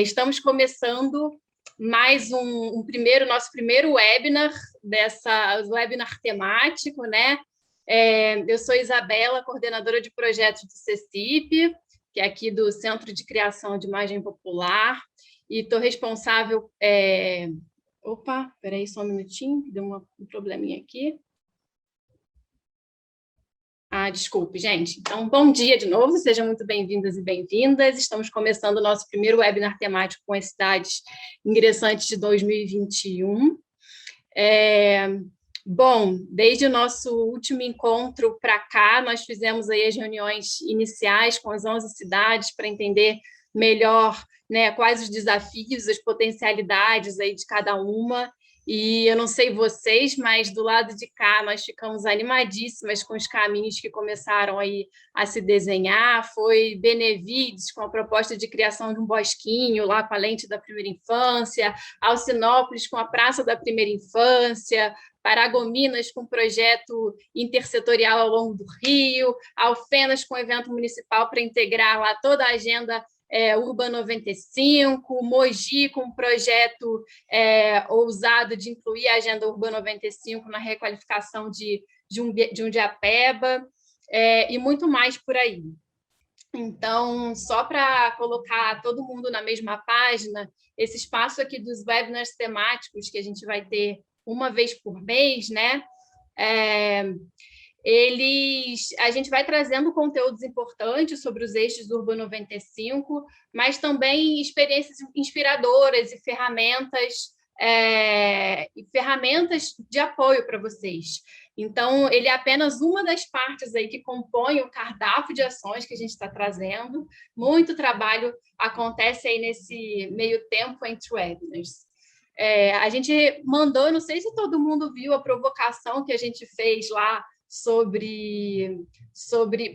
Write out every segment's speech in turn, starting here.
Estamos começando mais nosso primeiro webinar, webinar temático, né? Eu sou Isabela, coordenadora de projetos do CECIP, que é aqui do Centro de Criação de Imagem Popular, e estou responsável... Opa, espera aí só um minutinho, deu um probleminha aqui. Desculpe, gente. Então, bom dia de novo, sejam muito bem-vindas e bem-vindas. Estamos começando o nosso primeiro webinar temático com as cidades ingressantes de 2021. Bom, desde o nosso último encontro para cá, nós fizemos aí as reuniões iniciais com as 11 cidades para entender melhor, né, quais os desafios, as potencialidades aí de cada uma. E eu não sei vocês, mas do lado de cá nós ficamos animadíssimas com os caminhos que começaram aí a se desenhar. Foi Benevides com a proposta de criação de um bosquinho lá com a lente da primeira infância, Alcinópolis com a Praça da Primeira Infância, Paragominas com projeto intersetorial ao longo do Rio, Alfenas com evento municipal para integrar lá toda a agenda Urban 95, Mogi com um projeto ousado de incluir a agenda Urban 95 na requalificação de Jundiapeba, e muito mais por aí. Então, só para colocar todo mundo na mesma página, esse espaço aqui dos webinars temáticos que a gente vai ter uma vez por mês, né? A gente vai trazendo conteúdos importantes sobre os eixos do Urban 95, mas também experiências inspiradoras e ferramentas de apoio para vocês. Então, ele é apenas uma das partes aí que compõe o cardápio de ações que a gente está trazendo. Muito trabalho acontece aí nesse meio tempo entre webinars. A gente mandou, não sei se todo mundo viu a provocação que a gente fez lá sobre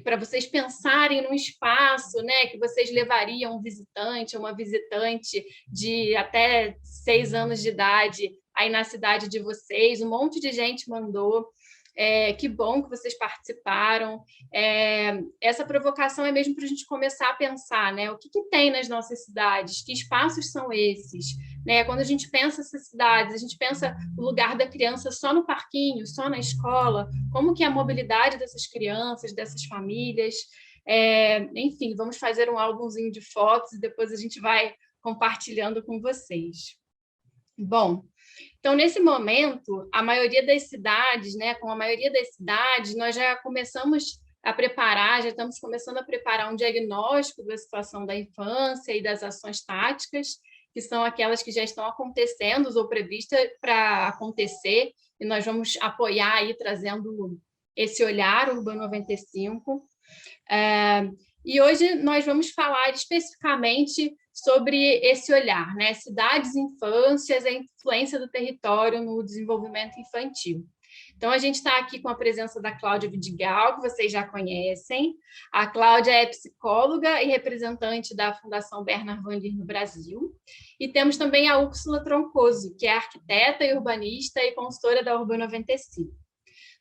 para vocês pensarem num espaço, né, que vocês levariam um visitante, uma visitante de até 6 anos de idade aí na cidade de vocês. Um monte de gente mandou. Que bom que vocês participaram. Essa provocação é mesmo para a gente começar a pensar, né, o que tem nas nossas cidades, que espaços são esses, né? Quando a gente pensa essas cidades, a gente pensa o lugar da criança só no parquinho, só na escola, como que é a mobilidade dessas crianças, dessas famílias. Enfim, vamos fazer um álbumzinho de fotos e depois a gente vai compartilhando com vocês. Bom, então, nesse momento, a maioria das cidades, né, com a maioria das cidades, nós já começamos a preparar, já estamos começando a preparar um diagnóstico da situação da infância e das ações táticas, que são aquelas que já estão acontecendo ou previstas para acontecer, e nós vamos apoiar aí, trazendo esse olhar Urban 95. E hoje nós vamos falar especificamente sobre esse olhar, né? Cidades e infâncias, a influência do território no desenvolvimento infantil. Então, a gente está aqui com a presença da Cláudia Vidigal, que vocês já conhecem. A Cláudia é psicóloga e representante da Fundação Bernard Wanger no Brasil. E temos também a Úrsula Troncoso, que é arquiteta e urbanista e consultora da Urban 95.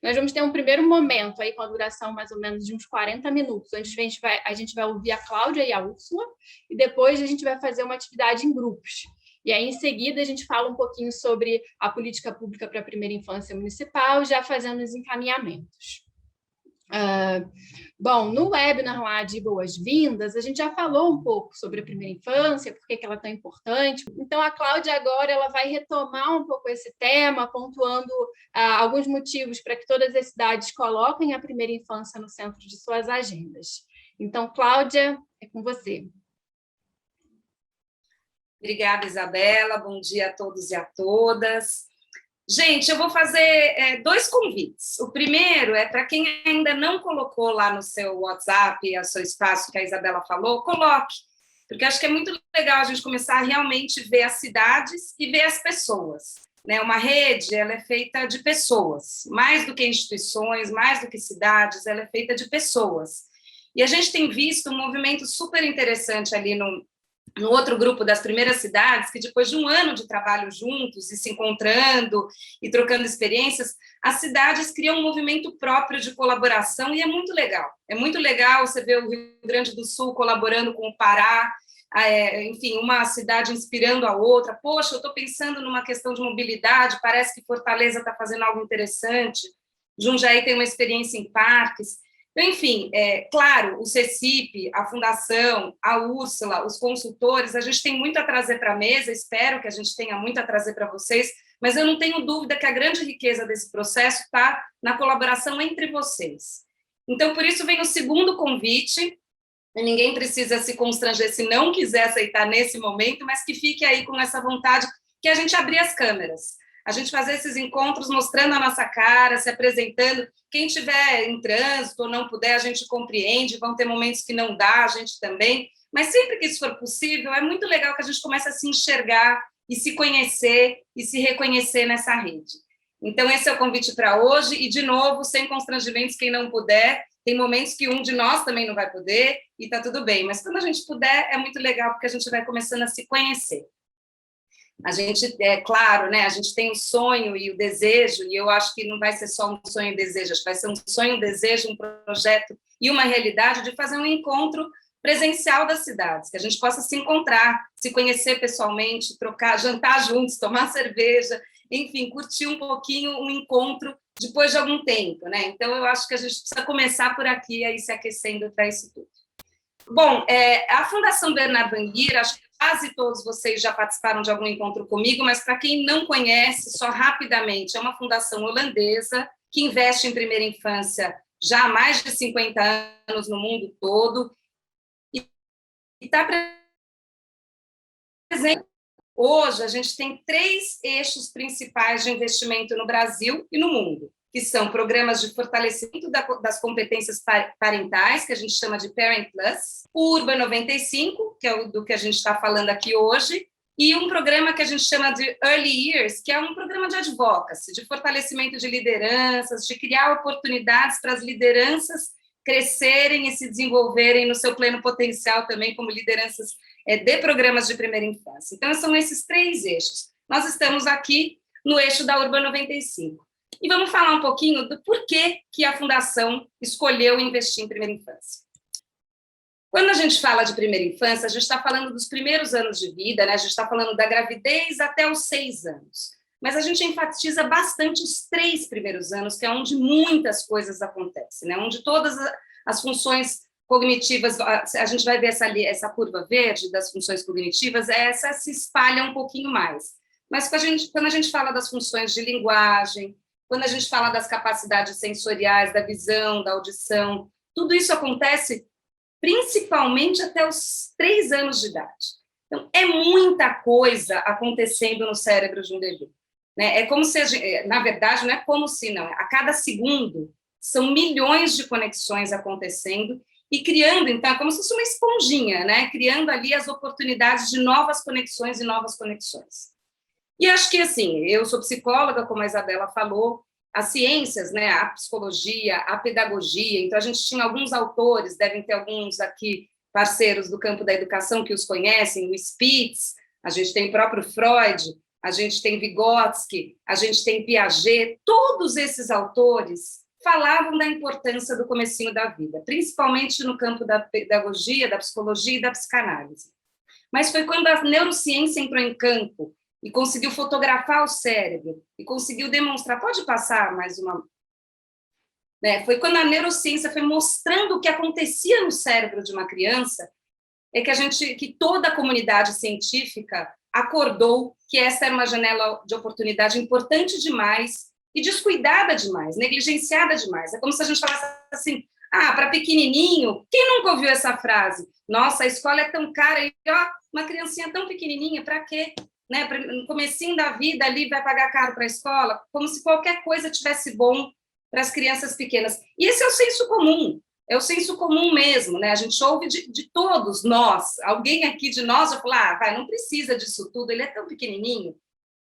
Nós vamos ter um primeiro momento aí com a duração mais ou menos de uns 40 minutos, onde a gente vai ouvir a Cláudia e a Úrsula, e depois a gente vai fazer uma atividade em grupos. E aí, em seguida, a gente fala um pouquinho sobre a política pública para a primeira infância municipal, já fazendo os encaminhamentos. Bom, no webinar lá de boas-vindas, a gente já falou um pouco sobre a primeira infância, por que ela é tão importante. Então, a Cláudia agora ela vai retomar um pouco esse tema, pontuando alguns motivos para que todas as cidades coloquem a primeira infância no centro de suas agendas. Então, Cláudia, é com você. Obrigada, Isabela. Bom dia a todos e a todas. Gente, eu vou fazer 2 convites. O primeiro é para quem ainda não colocou lá no seu WhatsApp, o seu espaço que a Isabela falou, coloque, porque acho que é muito legal a gente começar a realmente ver as cidades e ver as pessoas, né? Uma rede, ela é feita de pessoas, mais do que instituições, mais do que cidades, ela é feita de pessoas. E a gente tem visto um movimento super interessante ali no outro grupo das primeiras cidades, que depois de um ano de trabalho juntos e se encontrando e trocando experiências, as cidades criam um movimento próprio de colaboração e é muito legal. É muito legal você ver o Rio Grande do Sul colaborando com o Pará, enfim, uma cidade inspirando a outra. Poxa, eu estou pensando numa questão de mobilidade, parece que Fortaleza está fazendo algo interessante, Jundiaí tem uma experiência em parques. Então, enfim, claro, o CECIP, a Fundação, a Úrsula, os consultores, a gente tem muito a trazer para a mesa, espero que a gente tenha muito a trazer para vocês, mas eu não tenho dúvida que a grande riqueza desse processo está na colaboração entre vocês. Então, por isso vem o segundo convite, e ninguém precisa se constranger se não quiser aceitar nesse momento, mas que fique aí com essa vontade, que a gente abrir as câmeras, a gente fazer esses encontros mostrando a nossa cara, se apresentando. Quem estiver em trânsito ou não puder, a gente compreende, vão ter momentos que não dá, a gente também, mas sempre que isso for possível, é muito legal que a gente comece a se enxergar e se conhecer e se reconhecer nessa rede. Então, esse é o convite para hoje, e, de novo, sem constrangimentos, quem não puder, tem momentos que um de nós também não vai poder, e está tudo bem, mas quando a gente puder, é muito legal, porque a gente vai começando a se conhecer. A gente, claro, né, a gente tem o sonho e o desejo, e eu acho que não vai ser só um sonho e desejo, acho que vai ser um sonho, um desejo, um projeto e uma realidade de fazer um encontro presencial das cidades, que a gente possa se encontrar, se conhecer pessoalmente, trocar, jantar juntos, tomar cerveja, enfim, curtir um pouquinho um encontro depois de algum tempo, né? Então, eu acho que a gente precisa começar por aqui, aí se aquecendo para isso tudo. Bom, a Fundação Bernardo Anguira, acho que quase todos vocês já participaram de algum encontro comigo, mas para quem não conhece, só rapidamente, é uma fundação holandesa que investe em primeira infância já há mais de 50 anos no mundo todo e está presente. Hoje, a gente tem 3 eixos principais de investimento no Brasil e no mundo, que são programas de fortalecimento das competências parentais, que a gente chama de Parent Plus, o Urban 95, que é o do que a gente está falando aqui hoje, e um programa que a gente chama de Early Years, que é um programa de advocacy, de fortalecimento de lideranças, de criar oportunidades para as lideranças crescerem e se desenvolverem no seu pleno potencial também como lideranças de programas de primeira infância. Então, são esses 3 eixos. Nós estamos aqui no eixo da Urban 95. E vamos falar um pouquinho do porquê que a Fundação escolheu investir em primeira infância. Quando a gente fala de primeira infância, a gente está falando dos primeiros anos de vida, né? A gente está falando da gravidez até os 6 anos. Mas a gente enfatiza bastante os 3 primeiros anos, que é onde muitas coisas acontecem, né? Onde todas as funções cognitivas, a gente vai ver essa curva verde das funções cognitivas, essa se espalha um pouquinho mais. Mas quando a gente fala das funções de linguagem, quando a gente fala das capacidades sensoriais, da visão, da audição, tudo isso acontece principalmente até os 3 anos de idade. Então, é muita coisa acontecendo no cérebro de um bebê. Né? É como se, na verdade, não é como se, não. A cada segundo, são milhões de conexões acontecendo e criando, então, como se fosse uma esponjinha, né? Criando ali as oportunidades de novas conexões e novas conexões. E acho que, assim, eu sou psicóloga, como a Isabela falou, as ciências, né, a psicologia, a pedagogia, então a gente tinha alguns autores, devem ter alguns aqui parceiros do campo da educação que os conhecem, o Spitz, a gente tem o próprio Freud, a gente tem Vygotsky, a gente tem Piaget, todos esses autores falavam da importância do comecinho da vida, principalmente no campo da pedagogia, da psicologia e da psicanálise. Mas foi quando a neurociência entrou em campo e conseguiu fotografar o cérebro, e conseguiu demonstrar, pode passar mais uma... Né? Foi quando a neurociência foi mostrando o que acontecia no cérebro de uma criança, que toda a comunidade científica acordou que essa era uma janela de oportunidade importante demais e descuidada demais, negligenciada demais. É como se a gente falasse assim, para pequenininho, quem nunca ouviu essa frase? Nossa, a escola é tão cara, e uma criancinha tão pequenininha, para quê? Né, no comecinho da vida ali vai pagar caro para a escola, como se qualquer coisa tivesse bom para as crianças pequenas. E esse é o senso comum mesmo, né? A gente ouve de todos nós, alguém aqui de nós já fala, não precisa disso tudo, ele é tão pequenininho.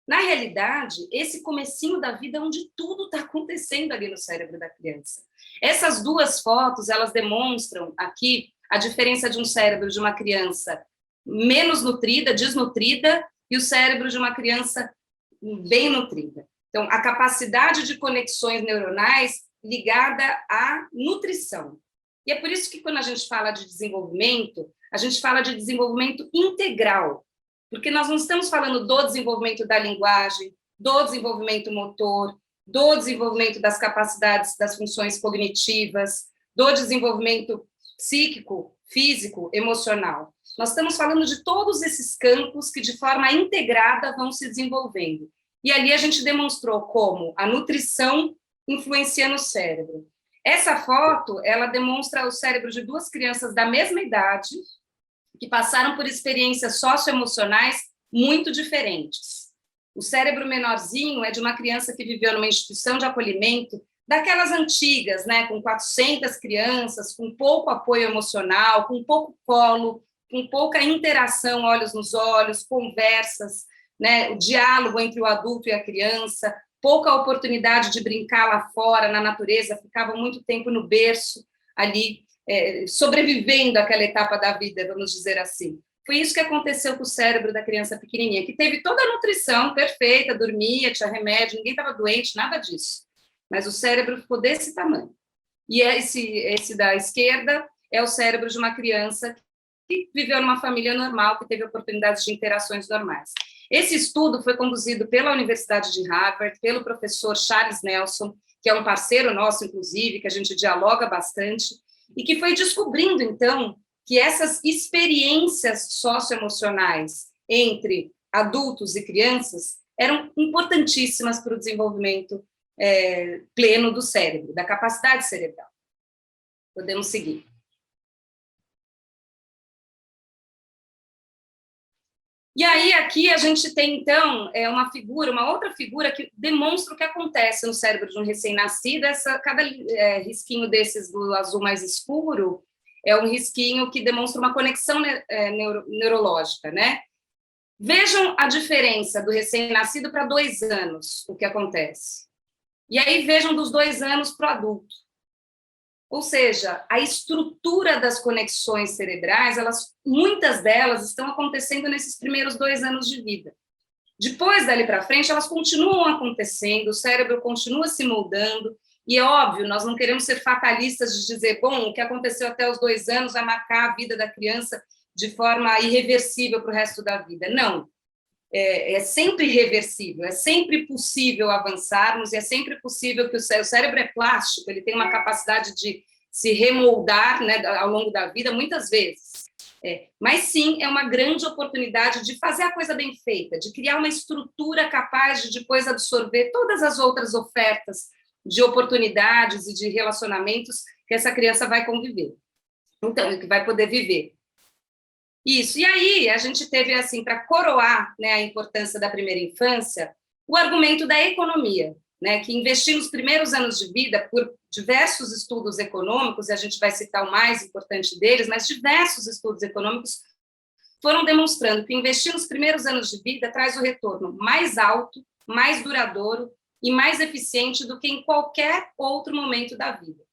Na realidade, esse comecinho da vida é onde tudo está acontecendo ali no cérebro da criança. Essas 2 fotos, elas demonstram aqui a diferença de um cérebro de uma criança menos nutrida, desnutrida, e o cérebro de uma criança bem nutrida. Então, a capacidade de conexões neuronais ligada à nutrição. E é por isso que, quando a gente fala de desenvolvimento, a gente fala de desenvolvimento integral, porque nós não estamos falando do desenvolvimento da linguagem, do desenvolvimento motor, do desenvolvimento das capacidades, das funções cognitivas, do desenvolvimento psíquico, físico, emocional. Nós estamos falando de todos esses campos que, de forma integrada, vão se desenvolvendo. E ali a gente demonstrou como a nutrição influencia no cérebro. Essa foto, ela demonstra o cérebro de duas crianças da mesma idade, que passaram por experiências socioemocionais muito diferentes. O cérebro menorzinho é de uma criança que viveu numa instituição de acolhimento, daquelas antigas, né, com 400 crianças, com pouco apoio emocional, com pouco colo, com pouca interação olhos nos olhos, conversas, né, o diálogo entre o adulto e a criança, pouca oportunidade de brincar lá fora, na natureza, ficavam muito tempo no berço, ali, sobrevivendo àquela etapa da vida, vamos dizer assim. Foi isso que aconteceu com o cérebro da criança pequenininha, que teve toda a nutrição perfeita, dormia, tinha remédio, ninguém estava doente, nada disso. Mas o cérebro ficou desse tamanho. E esse da esquerda é o cérebro de uma criança que viveu numa família normal, que teve oportunidades de interações normais. Esse estudo foi conduzido pela Universidade de Harvard, pelo professor Charles Nelson, que é um parceiro nosso, inclusive, que a gente dialoga bastante, e que foi descobrindo, então, que essas experiências socioemocionais entre adultos e crianças eram importantíssimas para o desenvolvimento pleno do cérebro, da capacidade cerebral. Podemos seguir. E aí, aqui, a gente tem, então, uma outra figura que demonstra o que acontece no cérebro de um recém-nascido. Cada risquinho desses do azul mais escuro é um risquinho que demonstra uma conexão neurológica, né? Vejam a diferença do recém-nascido para 2 anos, o que acontece. E aí, vejam dos 2 anos para o adulto. Ou seja, a estrutura das conexões cerebrais, muitas delas estão acontecendo nesses primeiros 2 anos de vida. Depois, dali para frente, elas continuam acontecendo, o cérebro continua se moldando, e é óbvio, nós não queremos ser fatalistas de dizer, bom, o que aconteceu até os 2 anos vai marcar a vida da criança de forma irreversível para o resto da vida. Não. É sempre reversível, é sempre possível avançarmos, e é sempre possível que o cérebro é plástico, ele tem uma capacidade de se remoldar, né, ao longo da vida, muitas vezes. Mas, sim, é uma grande oportunidade de fazer a coisa bem feita, de criar uma estrutura capaz de depois absorver todas as outras ofertas de oportunidades e de relacionamentos que essa criança vai conviver. Então, que vai poder viver. Isso, e aí a gente teve, assim, para coroar, né, a importância da primeira infância, o argumento da economia, né, que investir nos primeiros anos de vida, por diversos estudos econômicos, e a gente vai citar o mais importante deles, mas diversos estudos econômicos foram demonstrando que investir nos primeiros anos de vida traz o retorno mais alto, mais duradouro e mais eficiente do que em qualquer outro momento da vida.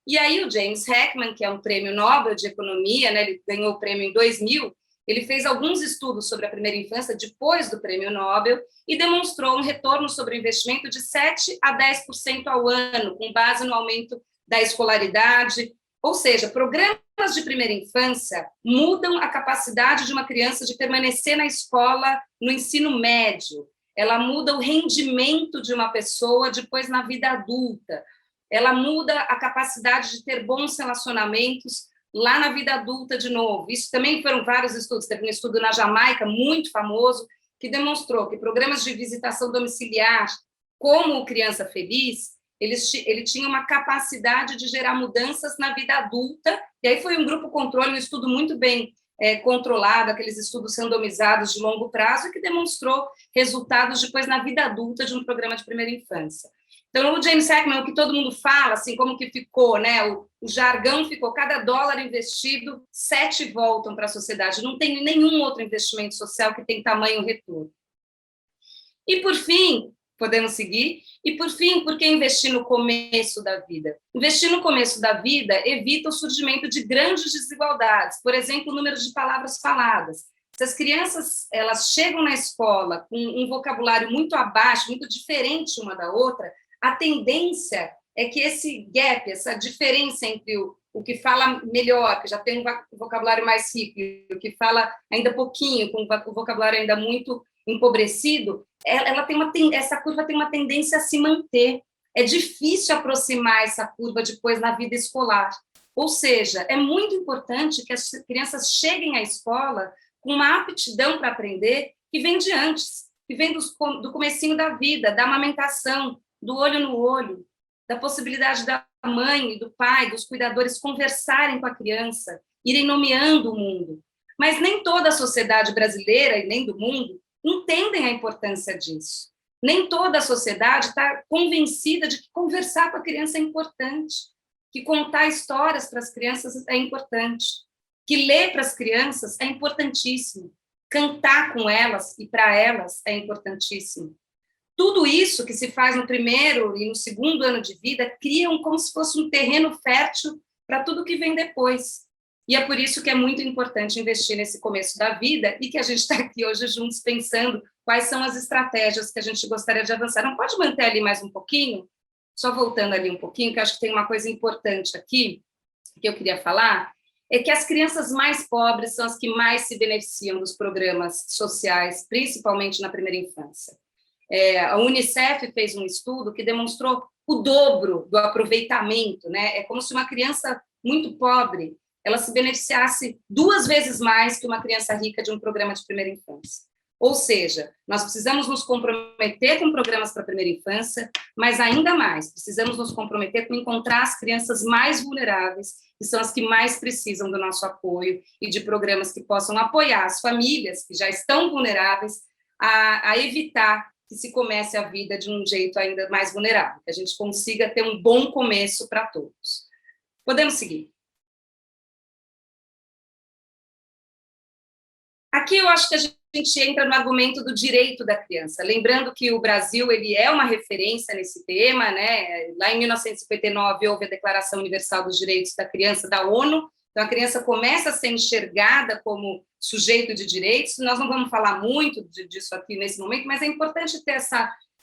E aí o James Heckman, que é um prêmio Nobel de Economia, né, ele ganhou o prêmio em 2000, ele fez alguns estudos sobre a primeira infância depois do prêmio Nobel e demonstrou um retorno sobre o investimento de 7% a 10% ao ano, com base no aumento da escolaridade. Ou seja, programas de primeira infância mudam a capacidade de uma criança de permanecer na escola, no ensino médio. Ela muda o rendimento de uma pessoa depois na vida adulta. Ela muda a capacidade de ter bons relacionamentos lá na vida adulta de novo. Isso também foram vários estudos. Teve um estudo na Jamaica, muito famoso, que demonstrou que programas de visitação domiciliar, como o Criança Feliz, ele tinha uma capacidade de gerar mudanças na vida adulta, e aí foi um grupo controle, um estudo muito bem controlado, aqueles estudos randomizados de longo prazo, que demonstrou resultados depois na vida adulta de um programa de primeira infância. Então, o James Heckman, o que todo mundo fala, assim, como que ficou, né? O jargão ficou, cada dólar investido, 7 voltam para a sociedade. Não tem nenhum outro investimento social que tem tamanho retorno. E, por fim, podemos seguir, e, por fim, por que investir no começo da vida? Investir no começo da vida evita o surgimento de grandes desigualdades, por exemplo, o número de palavras faladas. Se as crianças elas chegam na escola com um vocabulário muito abaixo, muito diferente uma da outra, a tendência é que esse gap, essa diferença entre o que fala melhor, que já tem um vocabulário mais rico, o que fala ainda pouquinho, com o vocabulário ainda muito empobrecido, essa curva tem uma tendência a se manter. É difícil aproximar essa curva depois na vida escolar. Ou seja, é muito importante que as crianças cheguem à escola com uma aptidão para aprender que vem de antes, que vem do comecinho da vida, da amamentação, do olho no olho, da possibilidade da mãe e do pai, dos cuidadores conversarem com a criança, irem nomeando o mundo. Mas nem toda a sociedade brasileira e nem do mundo entendem a importância disso. Nem toda a sociedade está convencida de que conversar com a criança é importante, que contar histórias para as crianças é importante, que ler para as crianças é importantíssimo, cantar com elas e para elas é importantíssimo. Tudo isso que se faz no primeiro e no segundo ano de vida criam como se fosse um terreno fértil para tudo que vem depois. E é por isso que é muito importante investir nesse começo da vida e que a gente está aqui hoje juntos pensando quais são as estratégias que a gente gostaria de avançar. Não pode manter ali mais um pouquinho? Só voltando ali um pouquinho, que eu acho que tem uma coisa importante aqui que eu queria falar, é que as crianças mais pobres são as que mais se beneficiam dos programas sociais, principalmente na primeira infância. A Unicef fez um estudo que demonstrou o dobro do aproveitamento, né? É como se uma criança muito pobre ela se beneficiasse 2 vezes mais que uma criança rica de um programa de primeira infância. Ou seja, nós precisamos nos comprometer com programas para a primeira infância, mas ainda mais, precisamos nos comprometer com encontrar as crianças mais vulneráveis, que são as que mais precisam do nosso apoio, e de programas que possam apoiar as famílias que já estão vulneráveis a evitar que se comece a vida de um jeito ainda mais vulnerável, que a gente consiga ter um bom começo para todos. Podemos seguir. Aqui eu acho que a gente entra no argumento do direito da criança, lembrando que o Brasil ele é uma referência nesse tema, né? Lá em 1959 houve a Declaração Universal dos Direitos da Criança da ONU, então a criança começa a ser enxergada como sujeito de direitos. Nós não vamos falar muito disso aqui nesse momento, mas é importante ter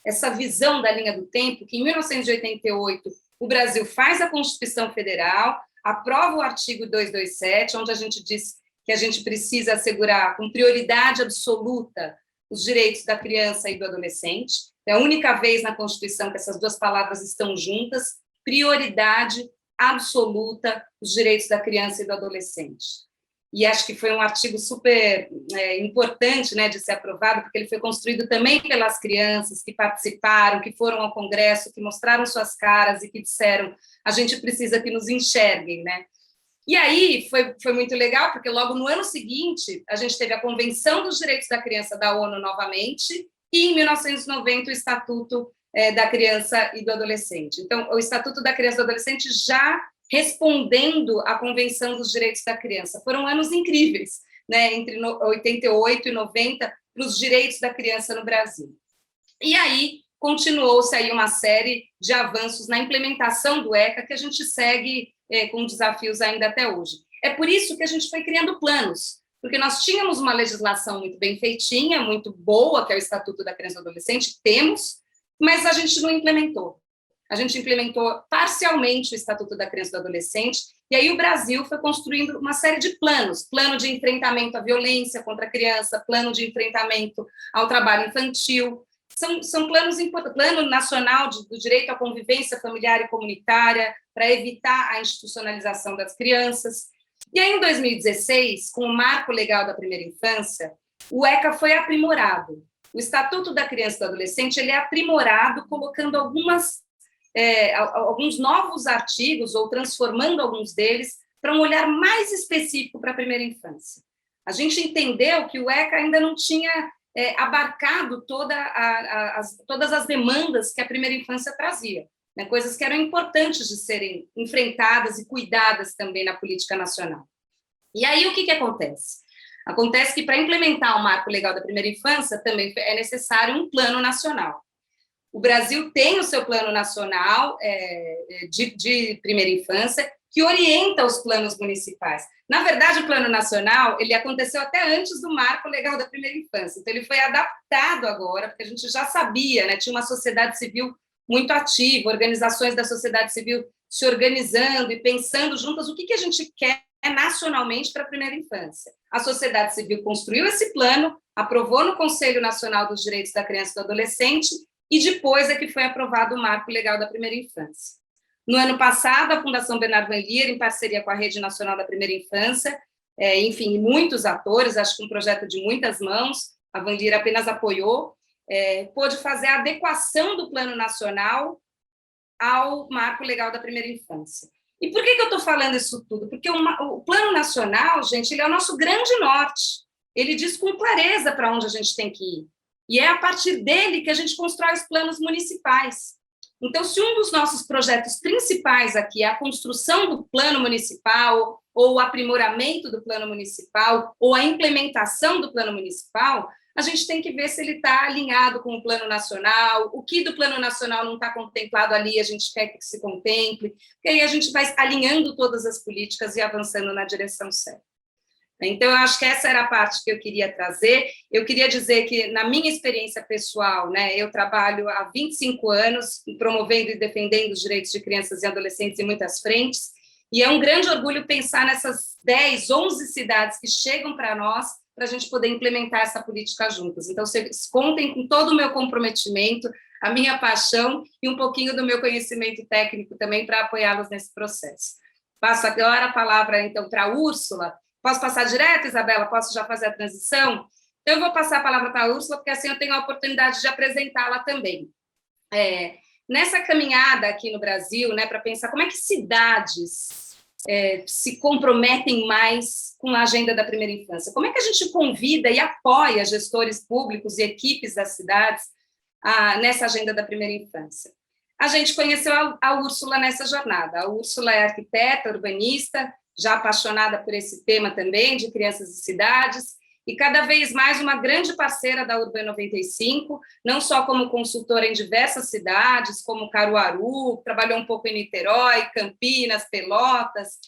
essa visão da linha do tempo, que em 1988 o Brasil faz a Constituição Federal, aprova o artigo 227, onde a gente diz que a gente precisa assegurar com prioridade absoluta os direitos da criança e do adolescente. É a única vez na Constituição que essas duas palavras estão juntas, prioridade absoluta os direitos da criança e do adolescente. E acho que foi um artigo super importante, né, de ser aprovado, porque ele foi construído também pelas crianças que participaram, que foram ao Congresso, que mostraram suas caras e que disseram, a gente precisa que nos enxerguem, né? E aí foi muito legal, porque logo no ano seguinte, a gente teve a Convenção dos Direitos da Criança da ONU novamente, e em 1990 o Estatuto da Criança e do Adolescente. Então, o Estatuto da Criança e do Adolescente já respondendo à Convenção dos Direitos da Criança. Foram anos incríveis, né, entre 88 e 90, para os direitos da criança no Brasil. E aí, continuou-se aí uma série de avanços na implementação do ECA, que a gente segue com desafios ainda até hoje. É por isso que a gente foi criando planos, porque nós tínhamos uma legislação muito bem feitinha, muito boa, que é o Estatuto da Criança e do Adolescente, temos, mas a gente não implementou. A gente implementou parcialmente o Estatuto da Criança e do Adolescente, e aí o Brasil foi construindo uma série de planos, plano de enfrentamento à violência contra a criança, plano de enfrentamento ao trabalho infantil. São planos importantes, Plano Nacional do Direito à Convivência Familiar e Comunitária, para evitar a institucionalização das crianças. E aí, em 2016, com o Marco Legal da Primeira Infância, o ECA foi aprimorado. O Estatuto da Criança e do Adolescente ele é aprimorado, colocando alguns novos artigos, ou transformando alguns deles, para um olhar mais específico para a primeira infância. A gente entendeu que o ECA ainda não tinha abarcado todas as demandas que a primeira infância trazia, né, coisas que eram importantes de serem enfrentadas e cuidadas também na política nacional. E aí, o que acontece? Acontece que, para implementar o Marco Legal da Primeira Infância, também é necessário um plano nacional. O Brasil tem o seu plano nacional de primeira infância, que orienta os planos municipais. Na verdade, o Plano Nacional ele aconteceu até antes do Marco Legal da Primeira Infância, então ele foi adaptado agora, porque a gente já sabia, né, tinha uma sociedade civil muito ativo, organizações da sociedade civil se organizando e pensando juntas o que a gente quer nacionalmente para a primeira infância. A sociedade civil construiu esse plano, aprovou no Conselho Nacional dos Direitos da Criança e do Adolescente, e depois é que foi aprovado o Marco Legal da Primeira Infância. No ano passado, a Fundação Bernardo Van Lier, em parceria com a Rede Nacional da Primeira Infância, enfim, muitos atores, acho que um projeto de muitas mãos, a Van Lier apenas apoiou, pôde fazer a adequação do Plano Nacional ao Marco Legal da Primeira Infância. E por que eu estou falando isso tudo? Porque o Plano Nacional, gente, ele é o nosso grande norte. Ele diz com clareza para onde a gente tem que ir. E é a partir dele que a gente constrói os planos municipais. Então, se um dos nossos projetos principais aqui é a construção do plano municipal, ou o aprimoramento do plano municipal, ou a implementação do plano municipal, a gente tem que ver se ele está alinhado com o plano nacional, o que do plano nacional não está contemplado ali, a gente quer que se contemple, porque aí a gente vai alinhando todas as políticas e avançando na direção certa. Então, eu acho que essa era a parte que eu queria trazer. Eu queria dizer que, na minha experiência pessoal, né, eu trabalho há 25 anos promovendo e defendendo os direitos de crianças e adolescentes em muitas frentes, e é um grande orgulho pensar nessas 10, 11 cidades que chegam para nós, para a gente poder implementar essa política juntas. Então, vocês contem com todo o meu comprometimento, a minha paixão e um pouquinho do meu conhecimento técnico também para apoiá-los nesse processo. Passo agora a palavra, então, para a Úrsula. Posso passar direto, Isabela? Posso já fazer a transição? Então, eu vou passar a palavra para a Úrsula, porque assim eu tenho a oportunidade de apresentá-la também. Nessa caminhada aqui no Brasil, né, para pensar como é que cidades se comprometem mais com a agenda da primeira infância, como é que a gente convida e apoia gestores públicos e equipes das cidades nessa agenda da primeira infância. A gente conheceu a Úrsula nessa jornada. A Úrsula é arquiteta, urbanista, já apaixonada por esse tema também, de crianças e cidades, e cada vez mais uma grande parceira da Urban 95, não só como consultora em diversas cidades, como Caruaru, trabalhou um pouco em Niterói, Campinas, Pelotas,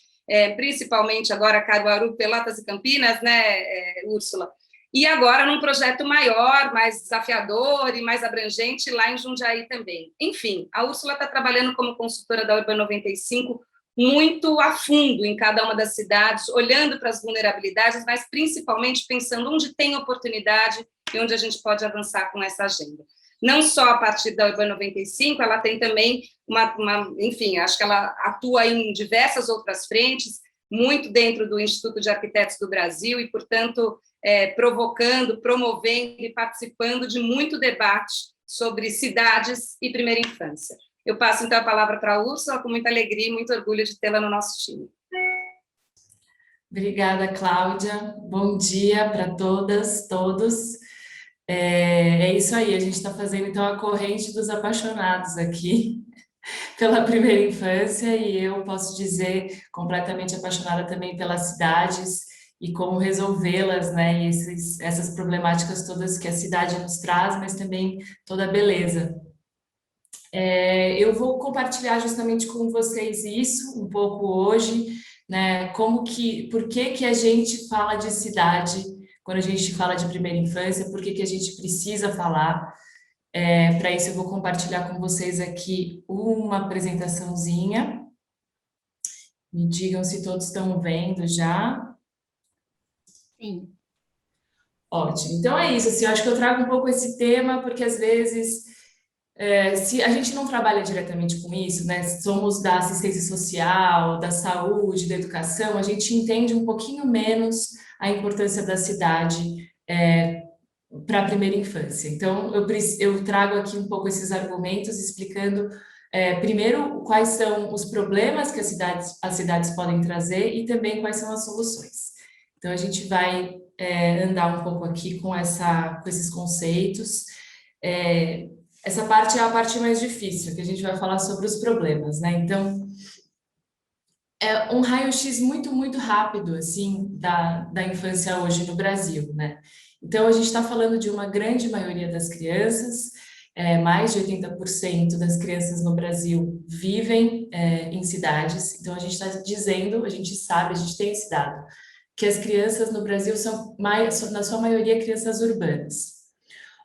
principalmente agora Caruaru, Pelotas e Campinas, né, Úrsula? E agora num projeto maior, mais desafiador e mais abrangente, lá em Jundiaí também. Enfim, a Úrsula está trabalhando como consultora da Urban 95 muito a fundo em cada uma das cidades, olhando para as vulnerabilidades, mas principalmente pensando onde tem oportunidade e onde a gente pode avançar com essa agenda. Não só a partir da Urban 95, ela tem também enfim, acho que ela atua em diversas outras frentes, muito dentro do Instituto de Arquitetos do Brasil e, portanto, provocando, promovendo e participando de muito debate sobre cidades e primeira infância. Eu passo, então, a palavra para a Úrsula, com muita alegria e muito orgulho de tê-la no nosso time. Obrigada, Cláudia. Bom dia para todas, todos. É isso aí, a gente está fazendo, então, a corrente dos apaixonados aqui pela primeira infância, e eu posso dizer, completamente apaixonada também pelas cidades e como resolvê-las, né, e essas problemáticas todas que a cidade nos traz, mas também toda a beleza. Eu vou compartilhar justamente com vocês isso um pouco hoje, né? Por que a gente fala de cidade quando a gente fala de primeira infância, por que a gente precisa falar. Para isso eu vou compartilhar com vocês aqui uma apresentaçãozinha. Me digam se todos estão vendo já. Sim. Ótimo. Então é isso, assim, eu acho que eu trago um pouco esse tema, porque às vezes se a gente não trabalha diretamente com isso, né, somos da assistência social, da saúde, da educação, a gente entende um pouquinho menos a importância da cidade para a primeira infância. Então, eu trago aqui um pouco esses argumentos, explicando, primeiro, quais são os problemas que as cidades podem trazer e também quais são as soluções. Então, a gente vai andar um pouco aqui com esses conceitos. Essa parte é a parte mais difícil, que a gente vai falar sobre os problemas, né? Então, é um raio-x muito, muito rápido, assim, da infância hoje no Brasil, né? Então, a gente está falando de uma grande maioria das crianças, mais de 80% das crianças no Brasil vivem em cidades. Então, a gente está dizendo, a gente sabe, a gente tem esse dado, que as crianças no Brasil são, na sua maioria, crianças urbanas.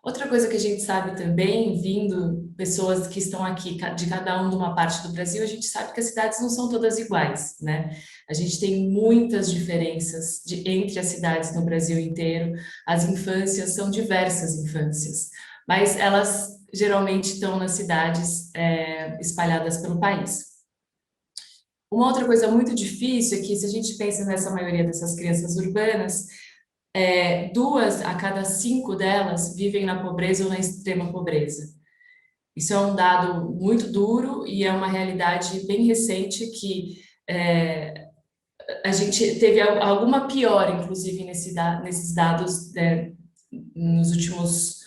Outra coisa que a gente sabe também, vindo pessoas que estão aqui de cada um de uma parte do Brasil, a gente sabe que as cidades não são todas iguais, né? A gente tem muitas diferenças entre as cidades no Brasil inteiro. As infâncias são diversas infâncias, mas elas geralmente estão nas cidades espalhadas pelo país. Uma outra coisa muito difícil é que, se a gente pensa nessa maioria dessas crianças urbanas, 2 a cada 5 delas vivem na pobreza ou na extrema pobreza. Isso é um dado muito duro e é uma realidade bem recente que a gente teve alguma piora, inclusive, nesses dados nos últimos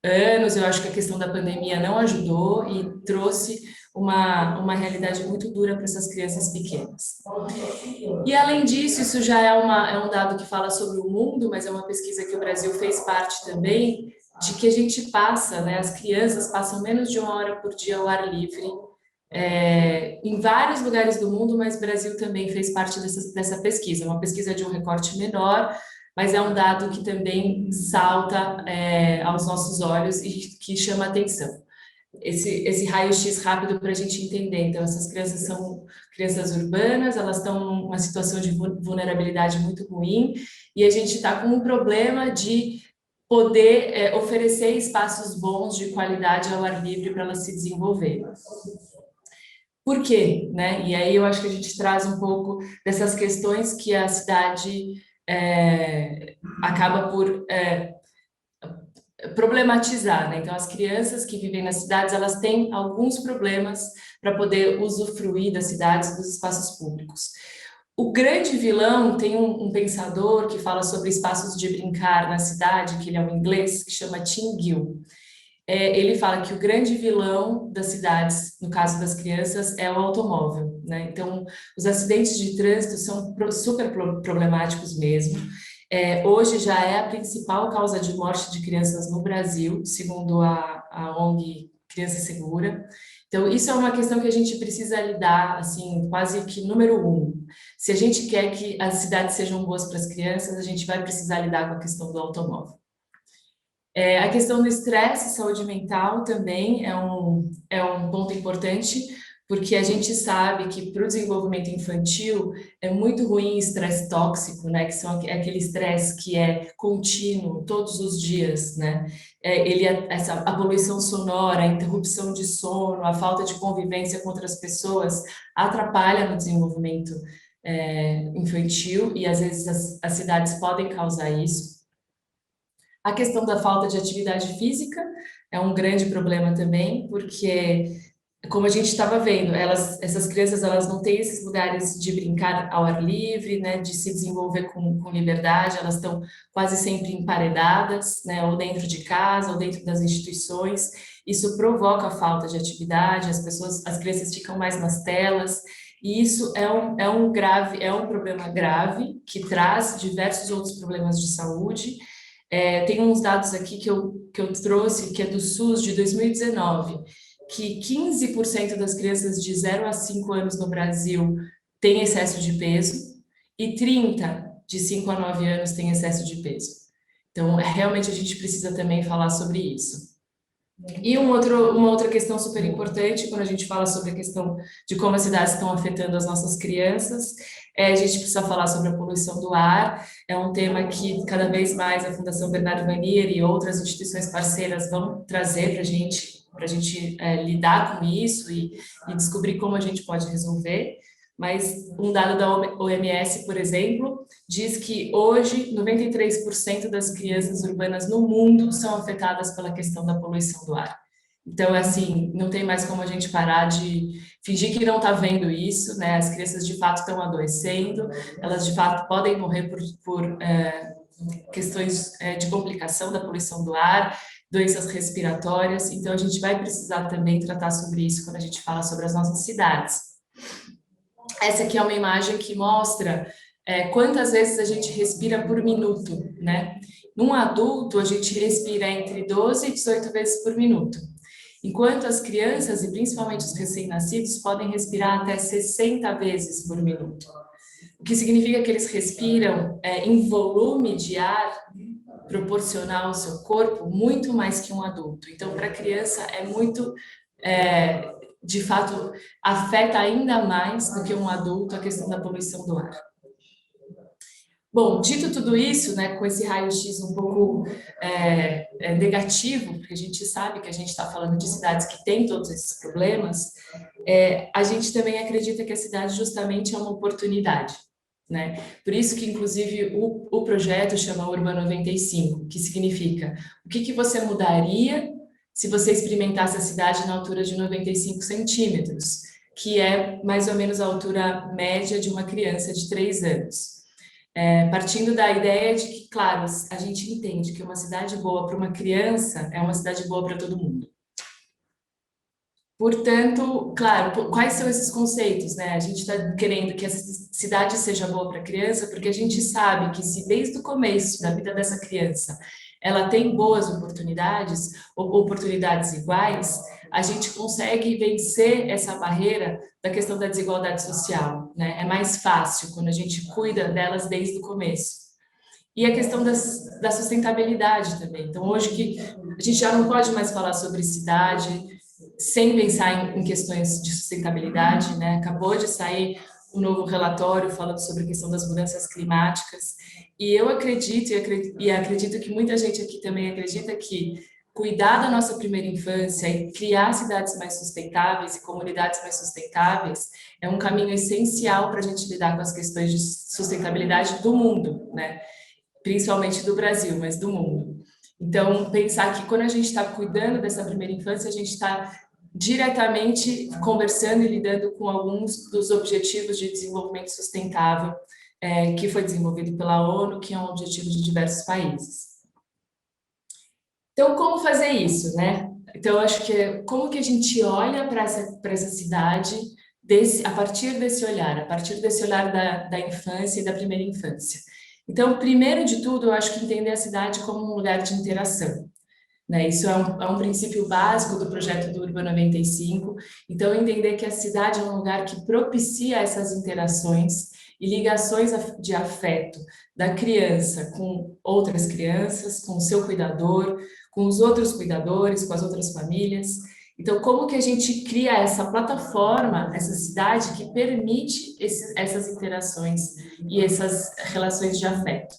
anos. Eu acho que a questão da pandemia não ajudou e trouxe uma realidade muito dura para essas crianças pequenas. E, além disso, isso já é um dado que fala sobre o mundo, mas é uma pesquisa que o Brasil fez parte também, de que a gente passa, né, as crianças passam menos de 1 hora por dia ao ar livre, em vários lugares do mundo, mas o Brasil também fez parte dessa pesquisa. Uma pesquisa de um recorte menor, mas é um dado que também salta aos nossos olhos e que chama atenção. Esse raio-x rápido para a gente entender. Então, essas crianças são crianças urbanas, elas estão numa situação de vulnerabilidade muito ruim, e a gente está com um problema de poder oferecer espaços bons de qualidade ao ar livre para elas se desenvolverem. Por quê? Né? E aí eu acho que a gente traz um pouco dessas questões que a cidade acaba por problematizar, né? Então, as crianças que vivem nas cidades, elas têm alguns problemas para poder usufruir das cidades, dos espaços públicos. O grande vilão, tem um pensador que fala sobre espaços de brincar na cidade, que ele é um inglês, que chama Tim Gill. Ele fala que o grande vilão das cidades, no caso das crianças, é o automóvel, né? Então, os acidentes de trânsito são super problemáticos mesmo. Hoje já é a principal causa de morte de crianças no Brasil, segundo a ONG Criança Segura. Então, isso é uma questão que a gente precisa lidar, assim, quase que número 1. Se a gente quer que as cidades sejam boas para as crianças, a gente vai precisar lidar com a questão do automóvel. A questão do estresse e saúde mental também é um ponto importante, porque a gente sabe que para o desenvolvimento infantil é muito ruim estresse tóxico, né? Que é aquele estresse que é contínuo, todos os dias, né? A poluição sonora, a interrupção de sono, a falta de convivência com outras pessoas atrapalha no desenvolvimento infantil, e às vezes as cidades podem causar isso. A questão da falta de atividade física é um grande problema também, porque, como a gente estava vendo, essas crianças, elas não têm esses lugares de brincar ao ar livre, né, de se desenvolver com liberdade, elas estão quase sempre emparedadas, né, ou dentro de casa, ou dentro das instituições. Isso provoca a falta de atividade, as crianças ficam mais nas telas, e isso é um problema grave, que traz diversos outros problemas de saúde. Tem uns dados aqui que eu trouxe, que é do SUS de 2019, que 15% das crianças de 0 a 5 anos no Brasil têm excesso de peso, e 30% de 5 a 9 anos têm excesso de peso. Então, realmente a gente precisa também falar sobre isso. E uma outra questão super importante, quando a gente fala sobre a questão de como as cidades estão afetando as nossas crianças, a gente precisa falar sobre a poluição do ar. É um tema que cada vez mais a Fundação Bernardo Manier e outras instituições parceiras vão trazer para a gente lidar com isso e descobrir como a gente pode resolver. Mas um dado da OMS, por exemplo, diz que hoje 93% das crianças urbanas no mundo são afetadas pela questão da poluição do ar. Então, assim, não tem mais como a gente parar de fingir que não está vendo isso, né? As crianças de fato estão adoecendo, elas de fato podem morrer por questões de complicação da poluição do ar, doenças respiratórias. Então, a gente vai precisar também tratar sobre isso quando a gente fala sobre as nossas cidades. Essa aqui é uma imagem que mostra quantas vezes a gente respira por minuto, né? Num adulto, a gente respira entre 12 e 18 vezes por minuto, enquanto as crianças, e principalmente os recém-nascidos, podem respirar até 60 vezes por minuto. O que significa que eles respiram em volume de ar proporcionar ao seu corpo muito mais que um adulto. Então, para a criança é muito, de fato, afeta ainda mais do que um adulto a questão da poluição do ar. Bom, dito tudo isso, né, com esse raio-x um pouco negativo, porque a gente sabe que a gente está falando de cidades que têm todos esses problemas, a gente também acredita que a cidade justamente é uma oportunidade, né? Por isso que, inclusive, o projeto chama Urban 95, que significa o que você mudaria se você experimentasse a cidade na altura de 95 centímetros, que é mais ou menos a altura média de uma criança de 3 anos. Partindo da ideia de que, claro, a gente entende que uma cidade boa para uma criança é uma cidade boa para todo mundo. Portanto, claro, quais são esses conceitos, né? A gente está querendo que essa cidade seja boa para a criança, porque a gente sabe que se desde o começo da vida dessa criança ela tem boas oportunidades, ou oportunidades iguais, a gente consegue vencer essa barreira da questão da desigualdade social, né? É mais fácil quando a gente cuida delas desde o começo. E a questão da sustentabilidade também. Então, hoje que a gente já não pode mais falar sobre cidade sem pensar em questões de sustentabilidade, né? Acabou de sair um novo relatório falando sobre a questão das mudanças climáticas, e eu acredito, e acredito que muita gente aqui também acredita que cuidar da nossa primeira infância e criar cidades mais sustentáveis e comunidades mais sustentáveis é um caminho essencial para a gente lidar com as questões de sustentabilidade do mundo, né? Principalmente do Brasil, mas do mundo. Então, pensar que quando a gente está cuidando dessa primeira infância, a gente está diretamente conversando e lidando com alguns dos objetivos de desenvolvimento sustentável que foi desenvolvido pela ONU, que é um objetivo de diversos países. Então, como fazer isso, né? Então, eu acho que como que a gente olha para essa cidade a partir desse olhar da infância e da primeira infância. Então, primeiro de tudo, eu acho que entender a cidade como um lugar de interação, né? Isso é um princípio básico do projeto do Urban 95. Então, entender que a cidade é um lugar que propicia essas interações e ligações de afeto da criança com outras crianças, com o seu cuidador, com os outros cuidadores, com as outras famílias. Então, como que a gente cria essa plataforma, essa cidade que permite essas interações e essas relações de afeto?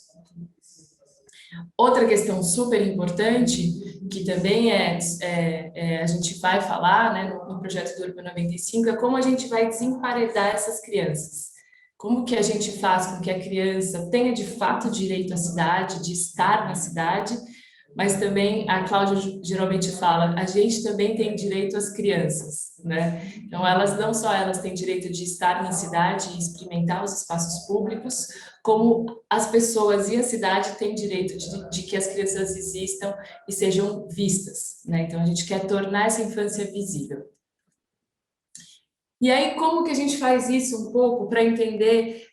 Outra questão super importante, que também a gente vai falar, né, no projeto do Urban 95, é como a gente vai desemparedar essas crianças. Como que a gente faz com que a criança tenha de fato direito à cidade, de estar na cidade, mas também a Cláudia geralmente fala, a gente também tem direito às crianças, né? Então, elas têm direito de estar na cidade e experimentar os espaços públicos, como as pessoas e a cidade têm direito de que as crianças existam e sejam vistas, né? Então, a gente quer tornar essa infância visível. E aí, como que a gente faz isso um pouco para entender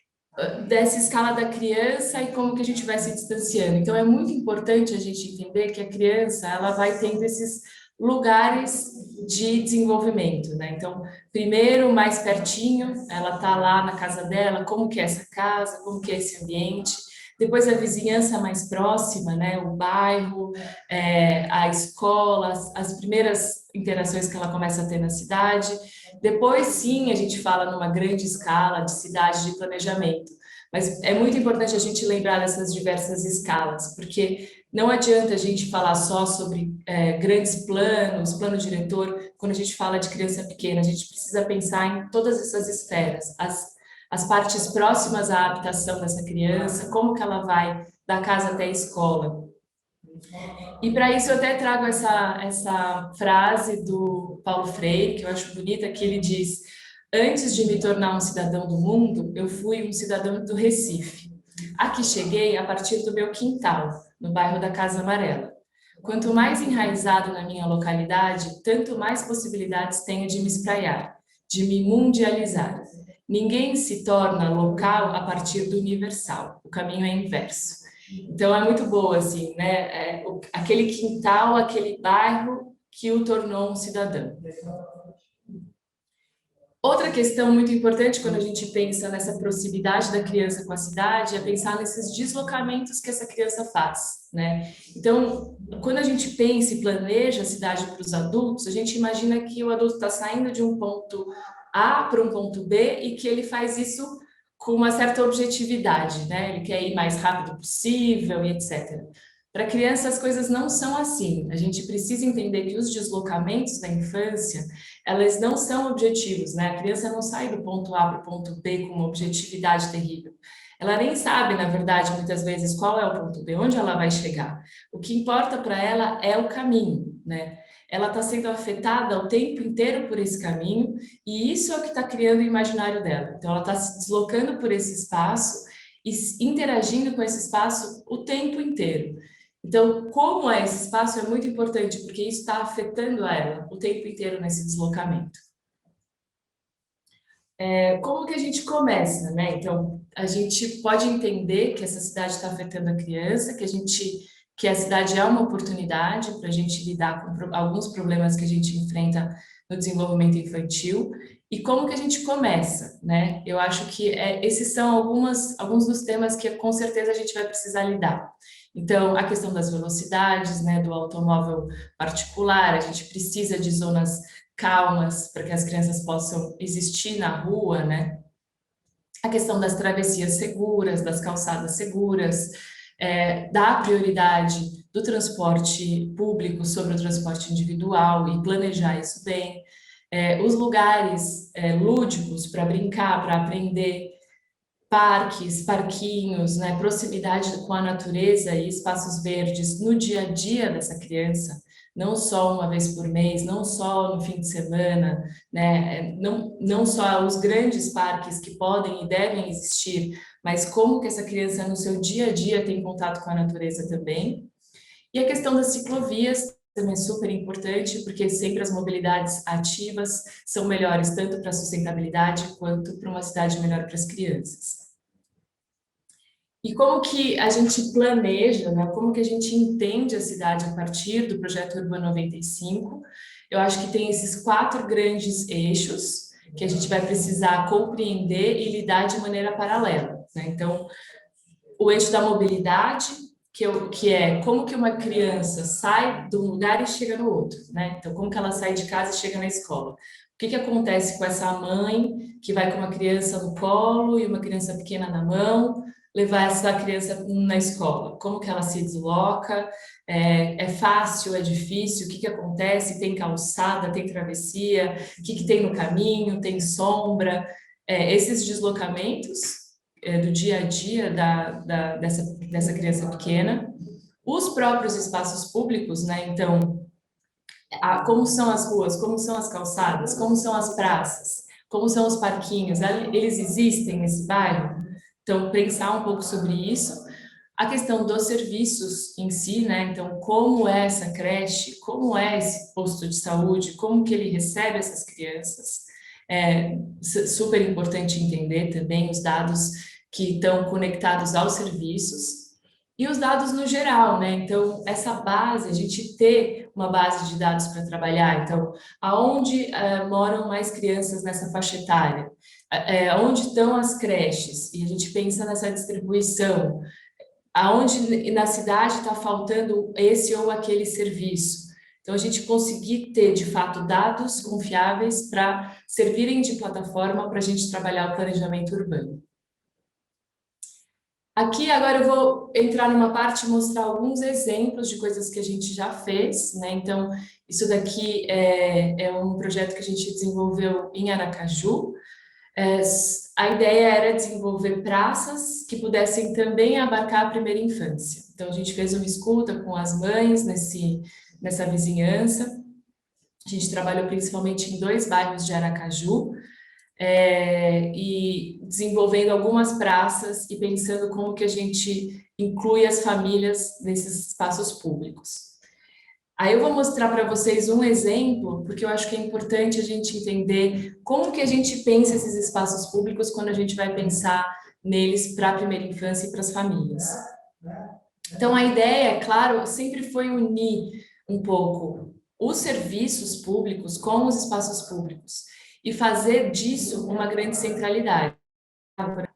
dessa escala da criança e como que a gente vai se distanciando? Então, é muito importante a gente entender que a criança, ela vai tendo esses lugares de desenvolvimento, né? Então, primeiro, mais pertinho, ela tá lá na casa dela, como que é essa casa, como que é esse ambiente. Depois, a vizinhança mais próxima, né? O bairro, a escola, as primeiras interações que ela começa a ter na cidade. Depois, sim, a gente fala numa grande escala de cidade de planejamento. Mas é muito importante a gente lembrar dessas diversas escalas, porque não adianta a gente falar só sobre grandes planos, plano diretor, quando a gente fala de criança pequena. A gente precisa pensar em todas essas esferas, as partes próximas à habitação dessa criança, como que ela vai da casa até a escola. E para isso eu até trago essa frase do Paulo Freire, que eu acho bonita, que ele diz: antes de me tornar um cidadão do mundo, eu fui um cidadão do Recife. Aqui cheguei a partir do meu quintal, no bairro da Casa Amarela. Quanto mais enraizado na minha localidade, tanto mais possibilidades tenho de me espraiar, de me mundializar. Ninguém se torna local a partir do universal. O caminho é inverso. Então é muito boa, assim, né? Aquele quintal, aquele bairro que o tornou um cidadão. Outra questão muito importante quando a gente pensa nessa proximidade da criança com a cidade é pensar nesses deslocamentos que essa criança faz, né? Então, quando a gente pensa e planeja a cidade para os adultos, a gente imagina que o adulto está saindo de um ponto A para um ponto B e que ele faz isso com uma certa objetividade, né? Ele quer ir mais rápido possível e etc. Para a criança, as coisas não são assim. A gente precisa entender que os deslocamentos da infância, elas não são objetivos, né? A criança não sai do ponto A para o ponto B com uma objetividade terrível. Ela nem sabe, na verdade, muitas vezes, qual é o ponto B, onde ela vai chegar. O que importa para ela é o caminho, né? Ela está sendo afetada o tempo inteiro por esse caminho, e isso é o que está criando o imaginário dela. Então, ela está se deslocando por esse espaço e interagindo com esse espaço o tempo inteiro. Então, como é esse espaço é muito importante, porque isso está afetando ela o tempo inteiro nesse deslocamento. Como que a gente começa, né? Então, a gente pode entender que essa cidade está afetando a criança, que a cidade é uma oportunidade para a gente lidar com alguns problemas que a gente enfrenta no desenvolvimento infantil, e como que a gente começa, né? Eu acho que esses são alguns dos temas que com certeza a gente vai precisar lidar. Então, a questão das velocidades, né, do automóvel particular, a gente precisa de zonas calmas para que as crianças possam existir na rua, né? A questão das travessias seguras, das calçadas seguras, dar prioridade do transporte público sobre o transporte individual e planejar isso bem, os lugares lúdicos para brincar, para aprender, parques, parquinhos, né, proximidade com a natureza e espaços verdes no dia a dia dessa criança, não só uma vez por mês, não só no fim de semana, né, não só os grandes parques que podem e devem existir, mas como que essa criança no seu dia a dia tem contato com a natureza também. E a questão das ciclovias também é super importante, porque sempre as mobilidades ativas são melhores tanto para a sustentabilidade quanto para uma cidade melhor para as crianças. E como que a gente planeja, né? Como que a gente entende a cidade a partir do Projeto Urbano 95? Eu acho que tem esses 4 grandes eixos que a gente vai precisar compreender e lidar de maneira paralela, né? Então, o eixo da mobilidade, que é como que uma criança sai de um lugar e chega no outro, né? Então, como que ela sai de casa e chega na escola? O que acontece com essa mãe que vai com uma criança no colo e uma criança pequena na mão, levar essa criança na escola? Como que ela se desloca? É fácil, é difícil? O que acontece? Tem calçada, tem travessia? O que tem no caminho? Tem sombra? Esses deslocamentos do dia a dia dessa criança pequena, os próprios espaços públicos, né? Então, como são as ruas, como são as calçadas, como são as praças, como são os parquinhos, eles existem nesse bairro? Então, pensar um pouco sobre isso. A questão dos serviços em si, né? Então, como é essa creche, como é esse posto de saúde, como que ele recebe essas crianças? É super importante entender também os dados que estão conectados aos serviços e os dados no geral, né? Então, essa base, a gente ter uma base de dados para trabalhar. Então, aonde moram mais crianças nessa faixa etária? Onde estão as creches? E a gente pensa nessa distribuição. Aonde na cidade está faltando esse ou aquele serviço. Então, a gente conseguir ter, de fato, dados confiáveis para servirem de plataforma para a gente trabalhar o planejamento urbano. Aqui, agora, eu vou entrar numa parte e mostrar alguns exemplos de coisas que a gente já fez, né? Então, isso daqui é um projeto que a gente desenvolveu em Aracaju. A ideia era desenvolver praças que pudessem também abarcar a primeira infância. Então, a gente fez uma escuta com as mães nessa vizinhança. A gente trabalhou principalmente em 2 bairros de Aracaju, e desenvolvendo algumas praças e pensando como que a gente inclui as famílias nesses espaços públicos. Aí eu vou mostrar para vocês um exemplo, porque eu acho que é importante a gente entender como que a gente pensa esses espaços públicos quando a gente vai pensar neles para a primeira infância e para as famílias. Então, a ideia, claro, sempre foi unir um pouco os serviços públicos com os espaços públicos. e fazer disso uma grande centralidade.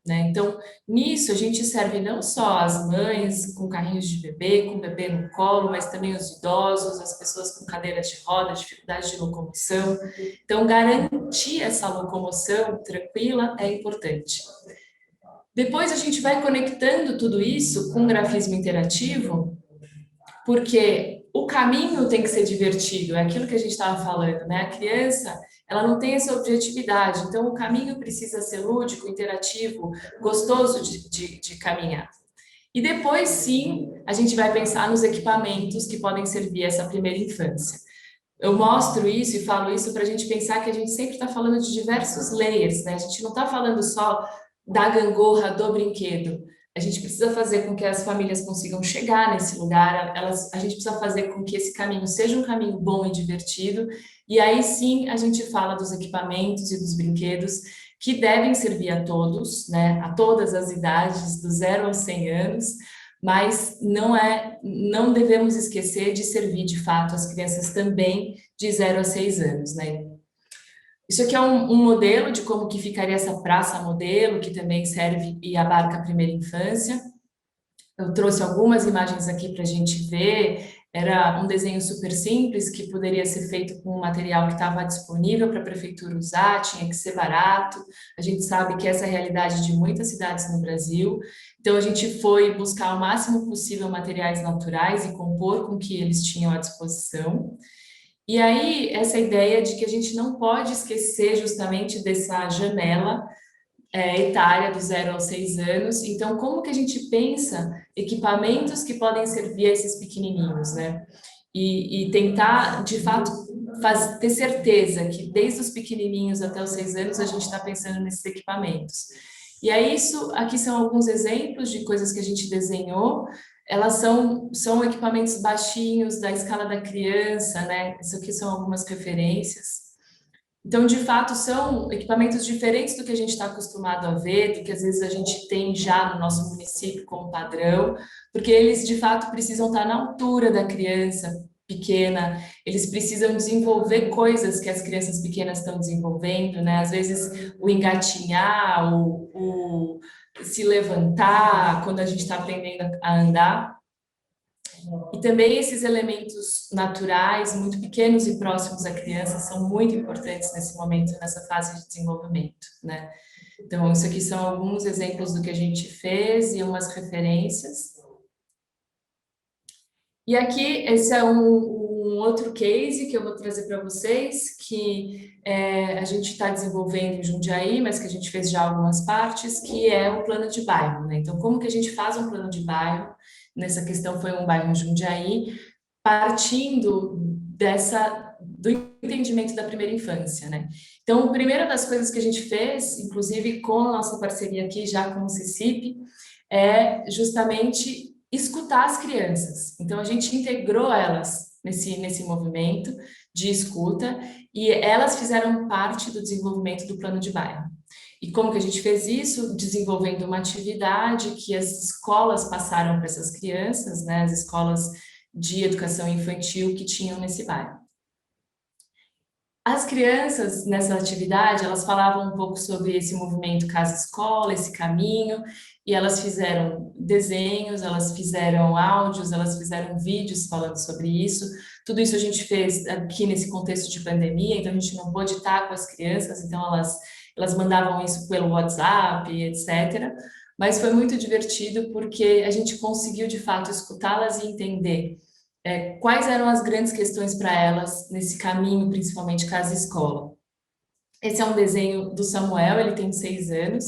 Né? Então, nisso a gente serve não só as mães com carrinhos de bebê, com bebê no colo, mas também os idosos, as pessoas com cadeiras de roda, dificuldade de locomoção. Então, garantir essa locomoção tranquila é importante. Depois a gente vai conectando tudo isso com grafismo interativo, porque o caminho tem que ser divertido, é aquilo que a gente estava falando, né? A criança, ela não tem essa objetividade, então o caminho precisa ser lúdico, interativo, gostoso de caminhar. E depois, sim, a gente vai pensar nos equipamentos que podem servir essa primeira infância. Eu mostro isso e falo isso para a gente pensar que a gente sempre está falando de diversos layers, né? A gente não está falando só da gangorra do brinquedo. A gente precisa fazer com que as famílias consigam chegar nesse lugar, a gente precisa fazer com que esse caminho seja um caminho bom e divertido, e aí sim a gente fala dos equipamentos e dos brinquedos que devem servir a todos, né? A todas as idades, do 0 aos 100 anos, mas não devemos esquecer de servir de fato as crianças também de 0 a 6 anos, né? Isso aqui é um modelo de como que ficaria essa praça modelo, que também serve e abarca a primeira infância. Eu trouxe algumas imagens aqui para a gente ver. Era um desenho super simples, que poderia ser feito com um material que estava disponível para a prefeitura usar, tinha que ser barato. A gente sabe que essa é a realidade de muitas cidades no Brasil. Então, a gente foi buscar o máximo possível materiais naturais e compor com o que eles tinham à disposição. E aí, essa ideia de que a gente não pode esquecer justamente dessa janela etária do 0 aos 6 anos. Então, como que a gente pensa equipamentos que podem servir a esses pequenininhos, né? E tentar, de fato, ter certeza que desde os pequenininhos até os 6 anos a gente está pensando nesses equipamentos. E aí, aqui são alguns exemplos de coisas que a gente desenhou. Elas são equipamentos baixinhos, da escala da criança, né? Isso aqui são algumas referências. Então, de fato, são equipamentos diferentes do que a gente está acostumado a ver, do que às vezes a gente tem já no nosso município como padrão, porque eles, de fato, precisam estar na altura da criança pequena, eles precisam desenvolver coisas que as crianças pequenas estão desenvolvendo, né? Às vezes, o engatinhar, o se levantar, quando a gente está aprendendo a andar. E também esses elementos naturais, muito pequenos e próximos à criança, são muito importantes nesse momento, nessa fase de desenvolvimento, né? Então, isso aqui são alguns exemplos do que a gente fez e umas referências. E aqui, esse é um outro case que eu vou trazer para vocês, que a gente está desenvolvendo em Jundiaí, mas que a gente fez já algumas partes, que é o plano de bairro, né? Então, como que a gente faz um plano de bairro? Nessa questão foi um bairro em Jundiaí, partindo do entendimento da primeira infância, né? Então, a primeira das coisas que a gente fez, inclusive com a nossa parceria aqui já com o CICIP, é justamente escutar as crianças. Então, a gente integrou elas nesse movimento de escuta e elas fizeram parte do desenvolvimento do plano de bairro. E como que a gente fez isso? Desenvolvendo uma atividade que as escolas passaram para essas crianças, né? As escolas de educação infantil que tinham nesse bairro. As crianças, nessa atividade, elas falavam um pouco sobre esse movimento casa-escola, esse caminho, e elas fizeram desenhos, elas fizeram áudios, elas fizeram vídeos falando sobre isso. Tudo isso a gente fez aqui nesse contexto de pandemia, então a gente não pôde estar com as crianças, então elas mandavam isso pelo WhatsApp, etc. Mas foi muito divertido porque a gente conseguiu, de fato, escutá-las e entender quais eram as grandes questões para elas nesse caminho, principalmente casa-escola. Esse é um desenho do Samuel, ele tem 6 anos,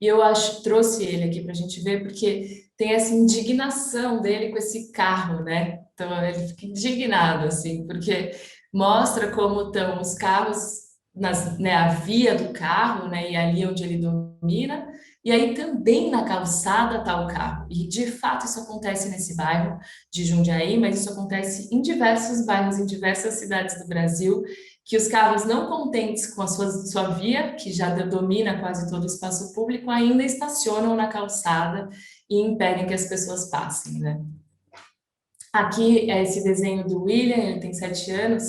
e eu trouxe ele aqui para a gente ver, porque tem essa indignação dele com esse carro, né? Então, ele fica indignado, assim, porque mostra como estão os carros, a via do carro, né? E ali onde ele domina, e aí também na calçada está o carro. E, de fato, isso acontece nesse bairro de Jundiaí, mas isso acontece em diversos bairros, em diversas cidades do Brasil, que os carros não contentes com a sua via, que já domina quase todo o espaço público, ainda estacionam na calçada e impedem que as pessoas passem, né? Aqui é esse desenho do William, ele tem 7 anos,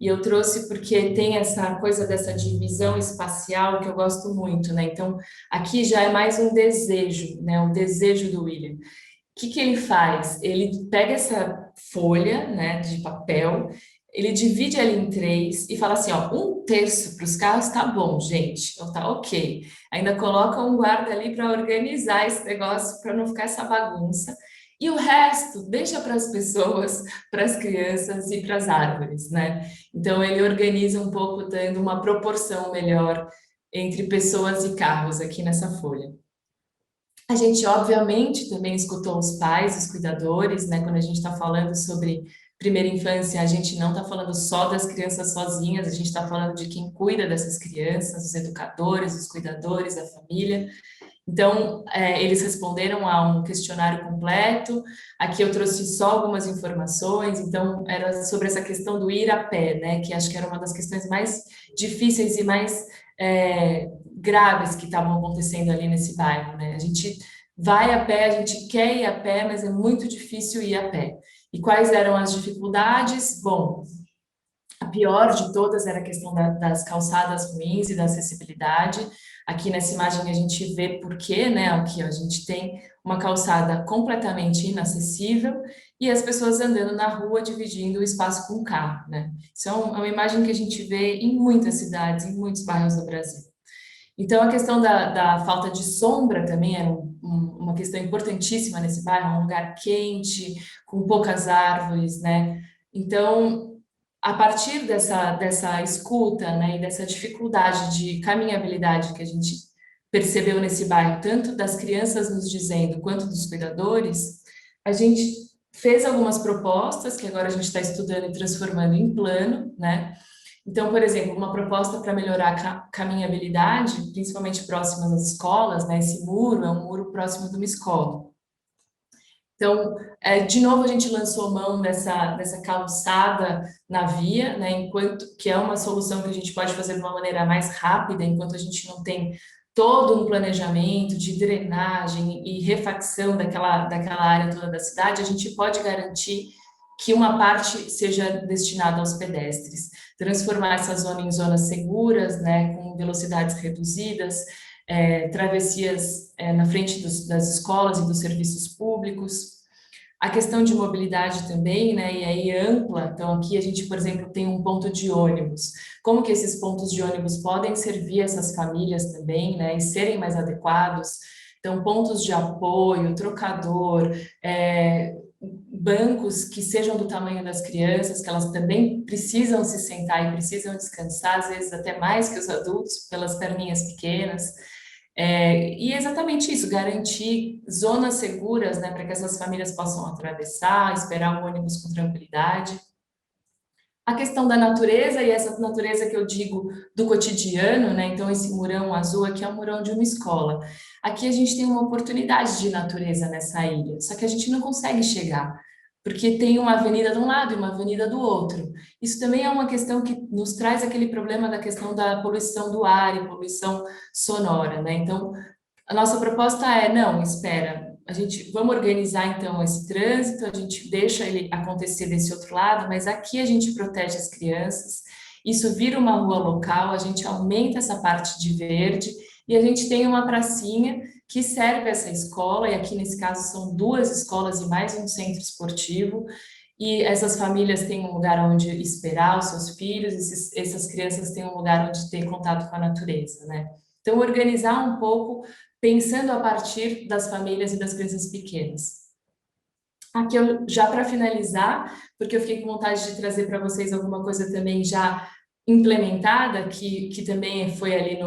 e eu trouxe porque tem essa coisa dessa divisão espacial que eu gosto muito, né? Então, aqui já é mais um desejo, né? Um desejo do William. O que que ele faz? Ele pega essa folha, né, de papel, ele divide ela em três e fala assim, ó, um terço para os carros tá bom, gente, então tá ok. Ainda coloca um guarda ali para organizar esse negócio, para não ficar essa bagunça. E o resto deixa para as pessoas, para as crianças e para as árvores, né? Então ele organiza um pouco, dando uma proporção melhor entre pessoas e carros aqui nessa folha. A gente, obviamente, também escutou os pais, os cuidadores, né? Quando a gente está falando sobre primeira infância, a gente não está falando só das crianças sozinhas, a gente está falando de quem cuida dessas crianças, os educadores, os cuidadores, a família. Então, eles responderam a um questionário completo. Aqui eu trouxe só algumas informações. Então, era sobre essa questão do ir a pé, né? Que acho que era uma das questões mais difíceis e mais graves que estavam acontecendo ali nesse bairro, né? A gente vai a pé, a gente quer ir a pé, mas é muito difícil ir a pé. E quais eram as dificuldades? Bom, a pior de todas era a questão das calçadas ruins e da acessibilidade. Aqui nessa imagem a gente vê por quê, né? Aqui ó, a gente tem uma calçada completamente inacessível e as pessoas andando na rua dividindo o espaço com o carro, né? Isso é uma imagem que a gente vê em muitas cidades, em muitos bairros do Brasil. Então, a questão da falta de sombra também era uma questão importantíssima nesse bairro, um lugar quente, com poucas árvores, né? Então, a partir dessa escuta, né, e dessa dificuldade de caminhabilidade que a gente percebeu nesse bairro, tanto das crianças nos dizendo quanto dos cuidadores, a gente fez algumas propostas que agora a gente está estudando e transformando em plano, né? Então, por exemplo, uma proposta para melhorar a caminhabilidade, principalmente próximas às escolas, né? Esse muro é um muro próximo de uma escola. Então, de novo, a gente lançou mão dessa calçada na via, né, enquanto que é uma solução que a gente pode fazer de uma maneira mais rápida, enquanto a gente não tem todo um planejamento de drenagem e refacção daquela área toda da cidade, a gente pode garantir que uma parte seja destinada aos pedestres, transformar essa zona em zonas seguras, né, com velocidades reduzidas, travessias na frente das escolas e dos serviços públicos. A questão de mobilidade também, né, e aí ampla, então aqui a gente, por exemplo, tem um ponto de ônibus. Como que esses pontos de ônibus podem servir essas famílias também, né, e serem mais adequados? Então, pontos de apoio, trocador, bancos que sejam do tamanho das crianças, que elas também precisam se sentar e precisam descansar, às vezes até mais que os adultos, pelas perninhas pequenas. E é exatamente isso, garantir zonas seguras, né, para que essas famílias possam atravessar, esperar o ônibus com tranquilidade. A questão da natureza, e essa natureza que eu digo do cotidiano, né? Então, esse murão azul aqui é o murão de uma escola. Aqui a gente tem uma oportunidade de natureza nessa ilha, só que a gente não consegue chegar, porque tem uma avenida de um lado e uma avenida do outro. Isso também é uma questão que nos traz aquele problema da questão da poluição do ar e poluição sonora, né? Então, a nossa proposta é, não, espera, vamos organizar então esse trânsito, a gente deixa ele acontecer desse outro lado, mas aqui a gente protege as crianças, isso vira uma rua local, a gente aumenta essa parte de verde e a gente tem uma pracinha que serve essa escola, e aqui nesse caso são 2 escolas e mais um centro esportivo, e essas famílias têm um lugar onde esperar os seus filhos, essas crianças têm um lugar onde ter contato com a natureza, né? Então, organizar um pouco pensando a partir das famílias e das crianças pequenas. Aqui, já para finalizar, porque eu fiquei com vontade de trazer para vocês alguma coisa também já implementada, que também foi ali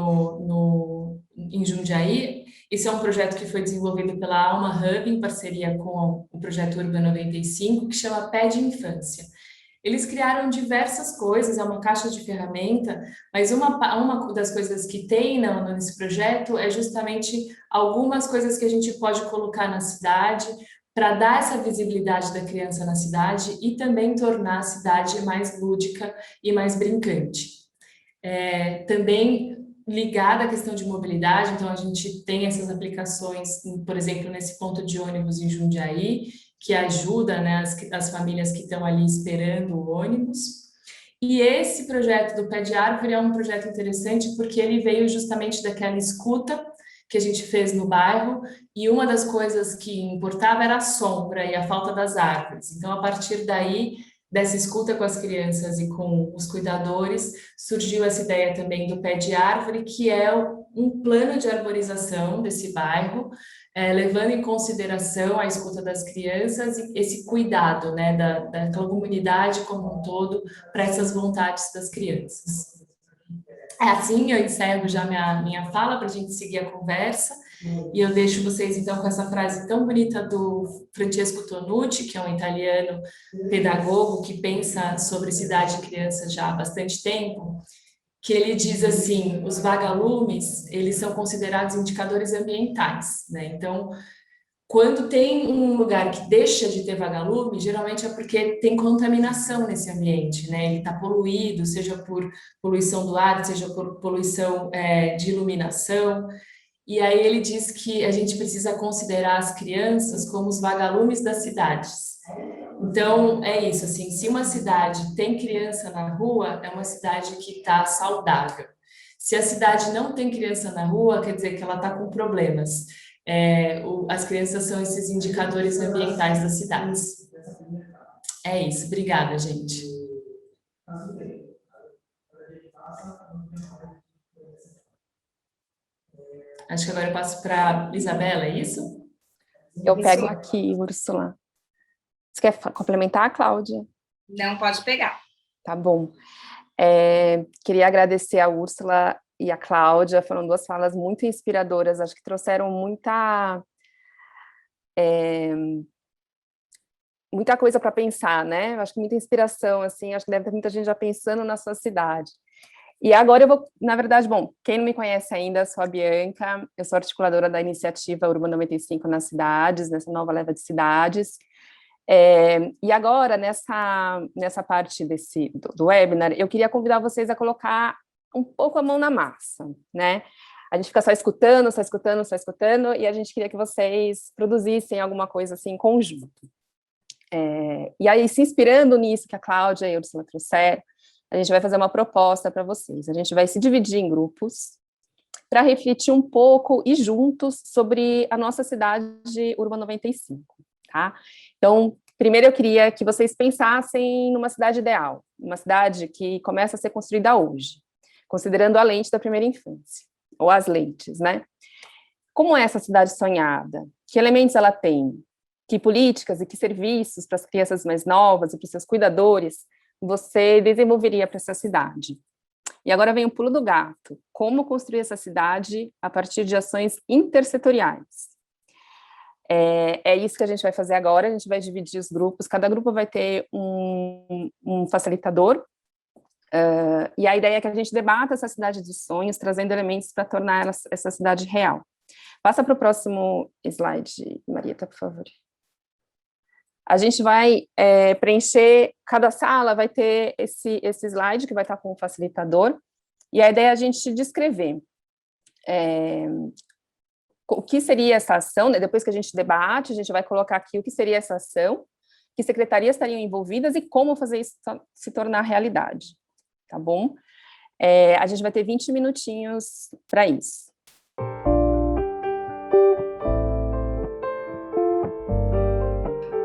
em Jundiaí. Esse é um projeto que foi desenvolvido pela Alma Hub, em parceria com o Projeto Urbano 95, que chama Pé de Infância. Eles criaram diversas coisas, é uma caixa de ferramenta, mas uma das coisas que tem nesse projeto é justamente algumas coisas que a gente pode colocar na cidade para dar essa visibilidade da criança na cidade e também tornar a cidade mais lúdica e mais brincante. Também ligada à questão de mobilidade, então a gente tem essas aplicações, por exemplo, nesse ponto de ônibus em Jundiaí, que ajuda, né, as famílias que estão ali esperando o ônibus. E esse projeto do Pé de Árvore é um projeto interessante porque ele veio justamente daquela escuta que a gente fez no bairro, e uma das coisas que importava era a sombra e a falta das árvores. Então, a partir daí, dessa escuta com as crianças e com os cuidadores, surgiu essa ideia também do Pé de Árvore, que é um plano de arborização desse bairro, levando em consideração a escuta das crianças e esse cuidado, né, da comunidade como um todo para essas vontades das crianças. É assim, eu encerro já minha fala para a gente seguir a conversa, e eu deixo vocês então com essa frase tão bonita do Francesco Tonucci, que é um italiano pedagogo que pensa sobre cidade e criança já há bastante tempo, que ele diz assim: os vagalumes, eles são considerados indicadores ambientais, né? Então, quando tem um lugar que deixa de ter vagalume, geralmente é porque tem contaminação nesse ambiente, né? Ele está poluído, seja por poluição do ar, seja por poluição de iluminação. E aí ele diz que a gente precisa considerar as crianças como os vagalumes das cidades. Então, é isso, assim, se uma cidade tem criança na rua, é uma cidade que está saudável. Se a cidade não tem criança na rua, quer dizer que ela está com problemas. As crianças são esses indicadores ambientais das cidades. É isso, obrigada, gente. Acho que agora eu passo para Isabela, é isso? Eu pego aqui, Úrsula. Você quer complementar, Cláudia? Não, pode pegar. Tá bom. Queria agradecer a Úrsula e a Cláudia, foram duas falas muito inspiradoras, acho que trouxeram muita coisa para pensar, né? Acho que muita inspiração, assim, acho que deve ter muita gente já pensando na sua cidade. E agora eu vou, na verdade, bom, quem não me conhece ainda, sou a Bianca, eu sou articuladora da iniciativa Urban 95 nas cidades, nessa nova leva de cidades. E agora, nessa parte do webinar, eu queria convidar vocês a colocar um pouco a mão na massa, né? A gente fica só escutando, e a gente queria que vocês produzissem alguma coisa assim em conjunto. E aí, se inspirando nisso que a Cláudia e a Úrsula trouxeram, a gente vai fazer uma proposta para vocês. A gente vai se dividir em grupos para refletir um pouco e juntos sobre a nossa cidade Urban 95, tá? Então, primeiro eu queria que vocês pensassem numa cidade ideal, uma cidade que começa a ser construída hoje, considerando a lente da primeira infância, ou as lentes, né? Como é essa cidade sonhada? Que elementos ela tem? Que políticas e que serviços para as crianças mais novas e para os seus cuidadores você desenvolveria para essa cidade? E agora vem o pulo do gato. Como construir essa cidade a partir de ações intersetoriais? É isso que a gente vai fazer agora, a gente vai dividir os grupos, cada grupo vai ter um facilitador, e a ideia é que a gente debata essa cidade dos sonhos, trazendo elementos para tornar essa cidade real. Passa para o próximo slide, Marieta, por favor. A gente vai preencher, cada sala vai ter esse slide que vai estar com o facilitador, e a ideia é a gente descrever o que seria essa ação, né? Depois que a gente debate, a gente vai colocar aqui o que seria essa ação, que secretarias estariam envolvidas e como fazer isso se tornar realidade, tá bom? A gente vai ter 20 minutinhos para isso.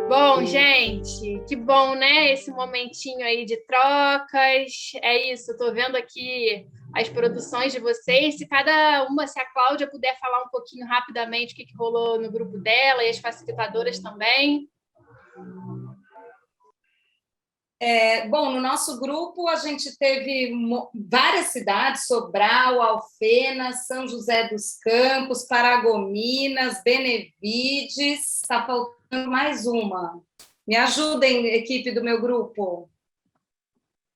Bom, gente, que bom, né? Esse momentinho aí de trocas. É isso, eu tô vendo aqui as produções de vocês. Se a Cláudia puder falar um pouquinho rapidamente o que rolou no grupo dela e as facilitadoras também. Bom, no nosso grupo a gente teve várias cidades, Sobral, Alfenas, São José dos Campos, Paragominas, Benevides, está faltando mais uma. Me ajudem, equipe do meu grupo.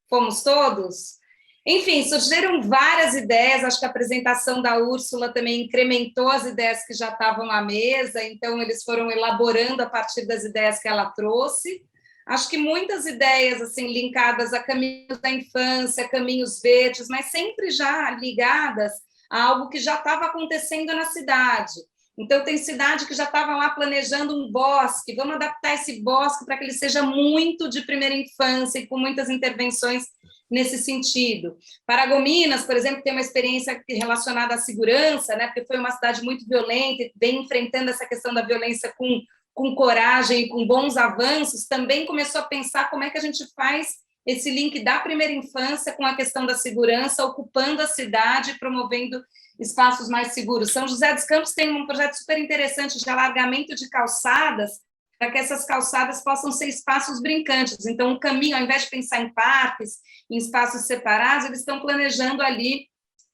Fomos todos? Enfim, surgiram várias ideias, acho que a apresentação da Úrsula também incrementou as ideias que já estavam à mesa, então eles foram elaborando a partir das ideias que ela trouxe. Acho que muitas ideias assim linkadas a caminhos da infância, caminhos verdes, mas sempre já ligadas a algo que já estava acontecendo na cidade. Então, tem cidade que já estava lá planejando um bosque, vamos adaptar esse bosque para que ele seja muito de primeira infância e com muitas intervenções nesse sentido. Paragominas, por exemplo, tem uma experiência relacionada à segurança, né, porque foi uma cidade muito violenta, e vem enfrentando essa questão da violência com coragem e com bons avanços, também começou a pensar como é que a gente faz esse link da primeira infância com a questão da segurança, ocupando a cidade, promovendo espaços mais seguros. São José dos Campos tem um projeto super interessante de alargamento de calçadas, para que essas calçadas possam ser espaços brincantes. Então, o caminho, ao invés de pensar em parques, em espaços separados, eles estão planejando ali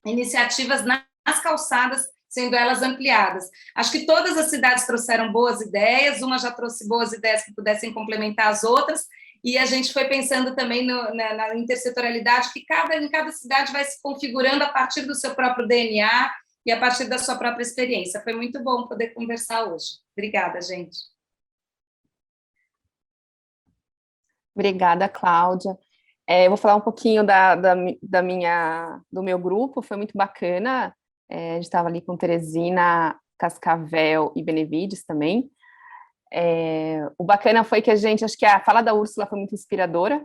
iniciativas nas calçadas, sendo elas ampliadas. Acho que todas as cidades trouxeram boas ideias, uma já trouxe boas ideias que pudessem complementar as outras, e a gente foi pensando também na intersetorialidade, que em cada cidade vai se configurando a partir do seu próprio DNA e a partir da sua própria experiência. Foi muito bom poder conversar hoje. Obrigada, gente. Obrigada, Cláudia. Eu vou falar um pouquinho do meu grupo, foi muito bacana. A gente estava ali com Teresina, Cascavel e Benevides também. O bacana foi que acho que a fala da Úrsula foi muito inspiradora,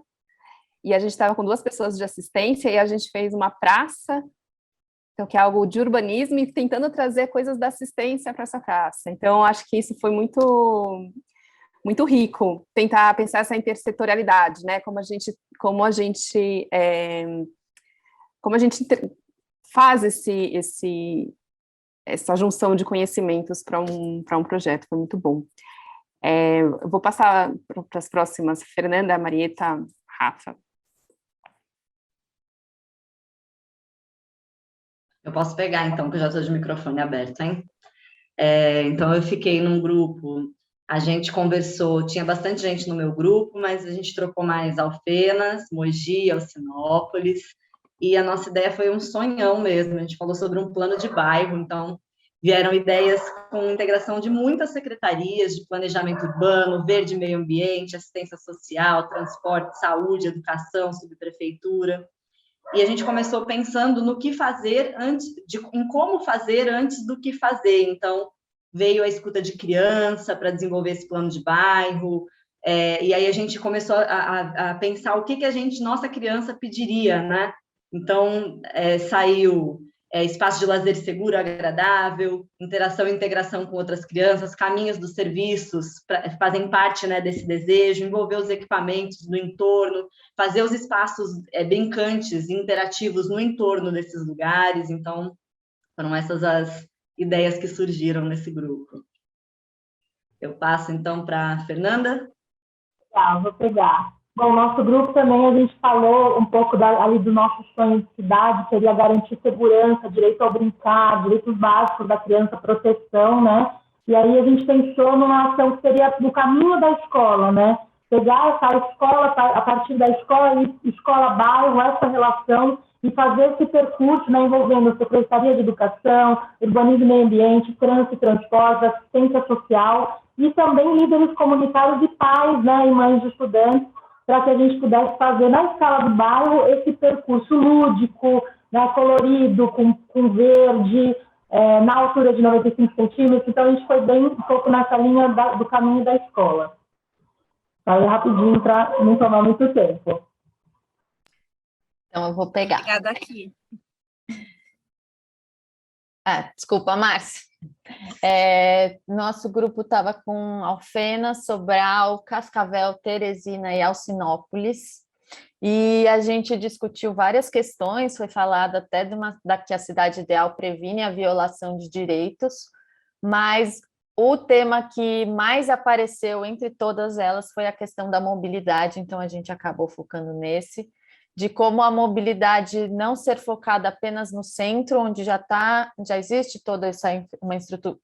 e a gente estava com 2 pessoas de assistência, e a gente fez uma praça, então, que é algo de urbanismo, e tentando trazer coisas da assistência para essa praça. Então, acho que isso foi muito, muito rico, tentar pensar essa intersetorialidade, né? Como a gente faz essa junção de conhecimentos para um projeto, foi muito bom. Eu vou passar para as próximas, Fernanda, Marieta, Rafa. Eu posso pegar, então, que eu já estou de microfone aberto, hein? Então, eu fiquei num grupo, a gente conversou, tinha bastante gente no meu grupo, mas a gente trocou mais Alfenas, Mogi, Alcinópolis, e a nossa ideia foi um sonhão mesmo, a gente falou sobre um plano de bairro, então vieram ideias com integração de muitas secretarias, de planejamento urbano, verde, meio ambiente, assistência social, transporte, saúde, educação, subprefeitura. E a gente começou pensando no que fazer em como fazer antes do que fazer. Então, veio a escuta de criança para desenvolver esse plano de bairro, e aí a gente começou a pensar o que nossa criança pediria, né? Então, saiu espaço de lazer seguro, agradável, interação e integração com outras crianças, caminhos dos serviços fazem parte, né, desse desejo, envolver os equipamentos no entorno, fazer os espaços brincantes, interativos no entorno desses lugares. Então, foram essas as ideias que surgiram nesse grupo. Eu passo, então, para a Fernanda. Tá, vou pegar. Bom, nosso grupo também, a gente falou um pouco ali do nosso sonho de cidade, seria garantir segurança, direito ao brincar, direitos básicos da criança, proteção, né? E aí a gente pensou numa ação que seria no caminho da escola, né? Pegar essa escola, a partir da escola, escola-bairro, essa relação, e fazer esse percurso, né, envolvendo a Secretaria de Educação, Urbanismo e Meio Ambiente, Trânsito e Transporte, Assistência Social, e também líderes comunitários e pais, né, e mães de estudantes, para que a gente pudesse fazer na escala do bairro esse percurso lúdico, né, colorido, com verde, na altura de 95 centímetros. Então, a gente foi bem um pouco nessa linha do caminho da escola. Aí, rapidinho, para não tomar muito tempo. Então, eu vou pegar. Obrigada aqui. Desculpa, Márcia. Nosso grupo estava com Alfenas, Sobral, Cascavel, Teresina e Alcinópolis, e a gente discutiu várias questões, foi falado até que a cidade ideal previne a violação de direitos, mas o tema que mais apareceu entre todas elas foi a questão da mobilidade, então a gente acabou focando nesse, de como a mobilidade não ser focada apenas no centro, onde já existe toda uma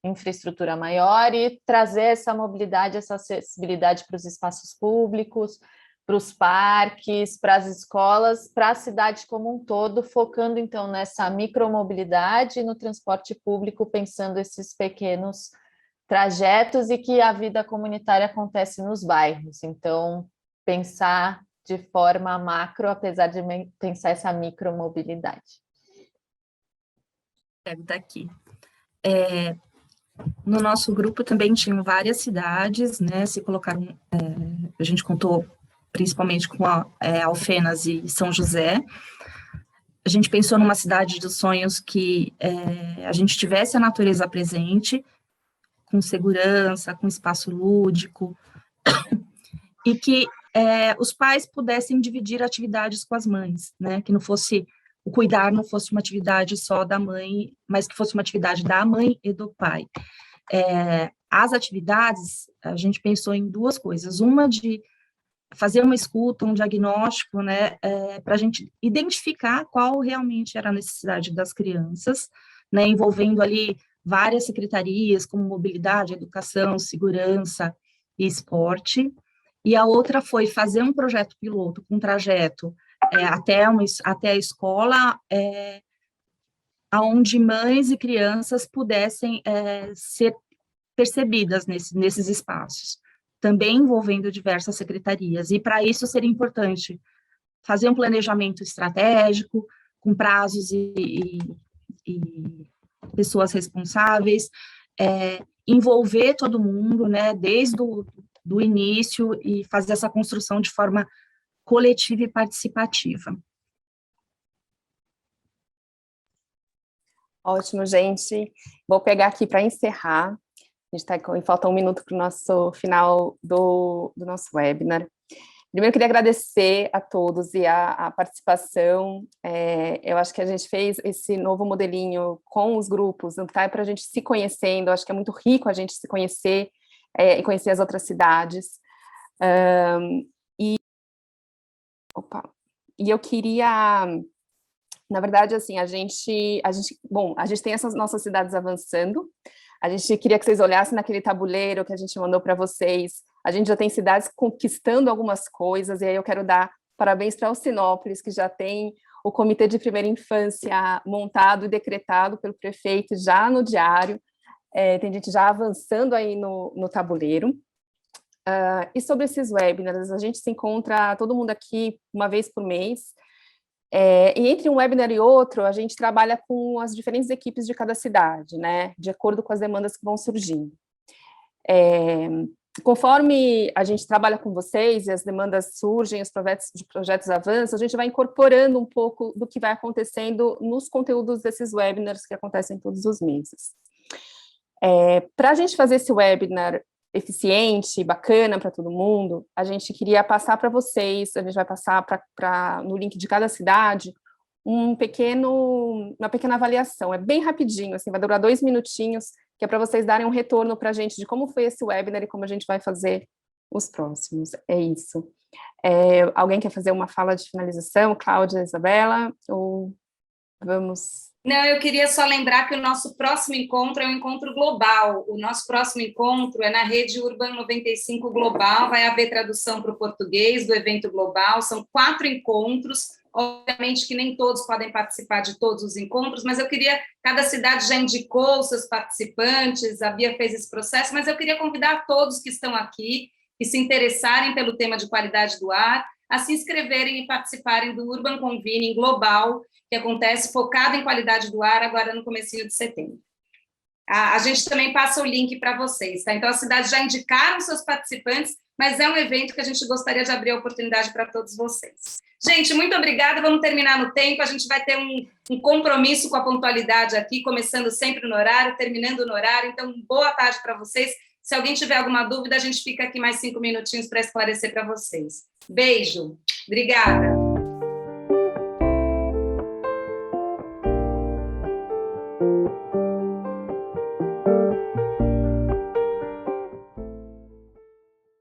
infraestrutura maior, e trazer essa mobilidade, essa acessibilidade para os espaços públicos, para os parques, para as escolas, para a cidade como um todo, focando então nessa micromobilidade e no transporte público, pensando esses pequenos trajetos e que a vida comunitária acontece nos bairros. Então, pensar de forma macro, apesar de pensar essa micromobilidade. Está aqui. No nosso grupo também tinham várias cidades, né? Se colocaram, a gente contou principalmente com Alfenas e São José. A gente pensou numa cidade dos sonhos que a gente tivesse a natureza presente, com segurança, com espaço lúdico, e que os pais pudessem dividir atividades com as mães, né? Que não fosse, o cuidar não fosse uma atividade só da mãe, mas que fosse uma atividade da mãe e do pai. As atividades, a gente pensou em duas coisas. Uma de fazer uma escuta, um diagnóstico, né, para a gente identificar qual realmente era a necessidade das crianças, né, envolvendo ali várias secretarias, como mobilidade, educação, segurança e esporte. E a outra foi fazer um projeto piloto, com um trajeto até a escola, onde mães e crianças pudessem ser percebidas nesses espaços, também envolvendo diversas secretarias. E para isso seria importante fazer um planejamento estratégico, com prazos e pessoas responsáveis, envolver todo mundo, né, desde do início, e fazer essa construção de forma coletiva e participativa. Ótimo, gente. Vou pegar aqui para encerrar. A gente está com falta um minuto para o nosso final do nosso webinar. Primeiro, eu queria agradecer a todos e a participação. Eu acho que a gente fez esse novo modelinho com os grupos, tá? Para a gente se conhecendo. Eu acho que é muito rico a gente se conhecer e conhecer as outras cidades. E eu queria... Na verdade, assim, a gente tem essas nossas cidades avançando. A gente queria que vocês olhassem naquele tabuleiro que a gente mandou para vocês. A gente já tem cidades conquistando algumas coisas, e aí eu quero dar parabéns para Alcinópolis, que já tem o Comitê de Primeira Infância montado e decretado pelo prefeito já no diário. Tem gente já avançando aí no tabuleiro. E sobre esses webinars, a gente se encontra, todo mundo aqui, uma vez por mês. E entre um webinar e outro, a gente trabalha com as diferentes equipes de cada cidade, né, de acordo com as demandas que vão surgindo. Conforme a gente trabalha com vocês e as demandas surgem, os projetos avançam, a gente vai incorporando um pouco do que vai acontecendo nos conteúdos desses webinars que acontecem todos os meses. Para a gente fazer esse webinar eficiente, bacana para todo mundo, a gente queria passar para vocês, a gente vai passar no link de cada cidade, uma pequena avaliação, é bem rapidinho, assim, vai durar 2 minutinhos, que é para vocês darem um retorno para a gente de como foi esse webinar e como a gente vai fazer os próximos, é isso. Alguém quer fazer uma fala de finalização, Cláudia, Isabela, ou vamos... Não, eu queria só lembrar que o nosso próximo encontro é um encontro global. O nosso próximo encontro é na rede Urban 95 Global, vai haver tradução para o português do evento global, são 4 encontros, obviamente que nem todos podem participar de todos os encontros, mas eu queria, cada cidade já indicou os seus participantes, a Bia fez esse processo, mas eu queria convidar todos que estão aqui, que se interessarem pelo tema de qualidade do ar, a se inscreverem e participarem do Urban Convening Global, que acontece focado em qualidade do ar, agora no comecinho de setembro. A gente também passa o link para vocês, tá? Então, as cidades já indicaram seus participantes, mas é um evento que a gente gostaria de abrir a oportunidade para todos vocês. Gente, muito obrigada, vamos terminar no tempo, a gente vai ter um compromisso com a pontualidade aqui, começando sempre no horário, terminando no horário, então, boa tarde para vocês. Se alguém tiver alguma dúvida, a gente fica aqui mais 5 minutinhos para esclarecer para vocês. Beijo, obrigada.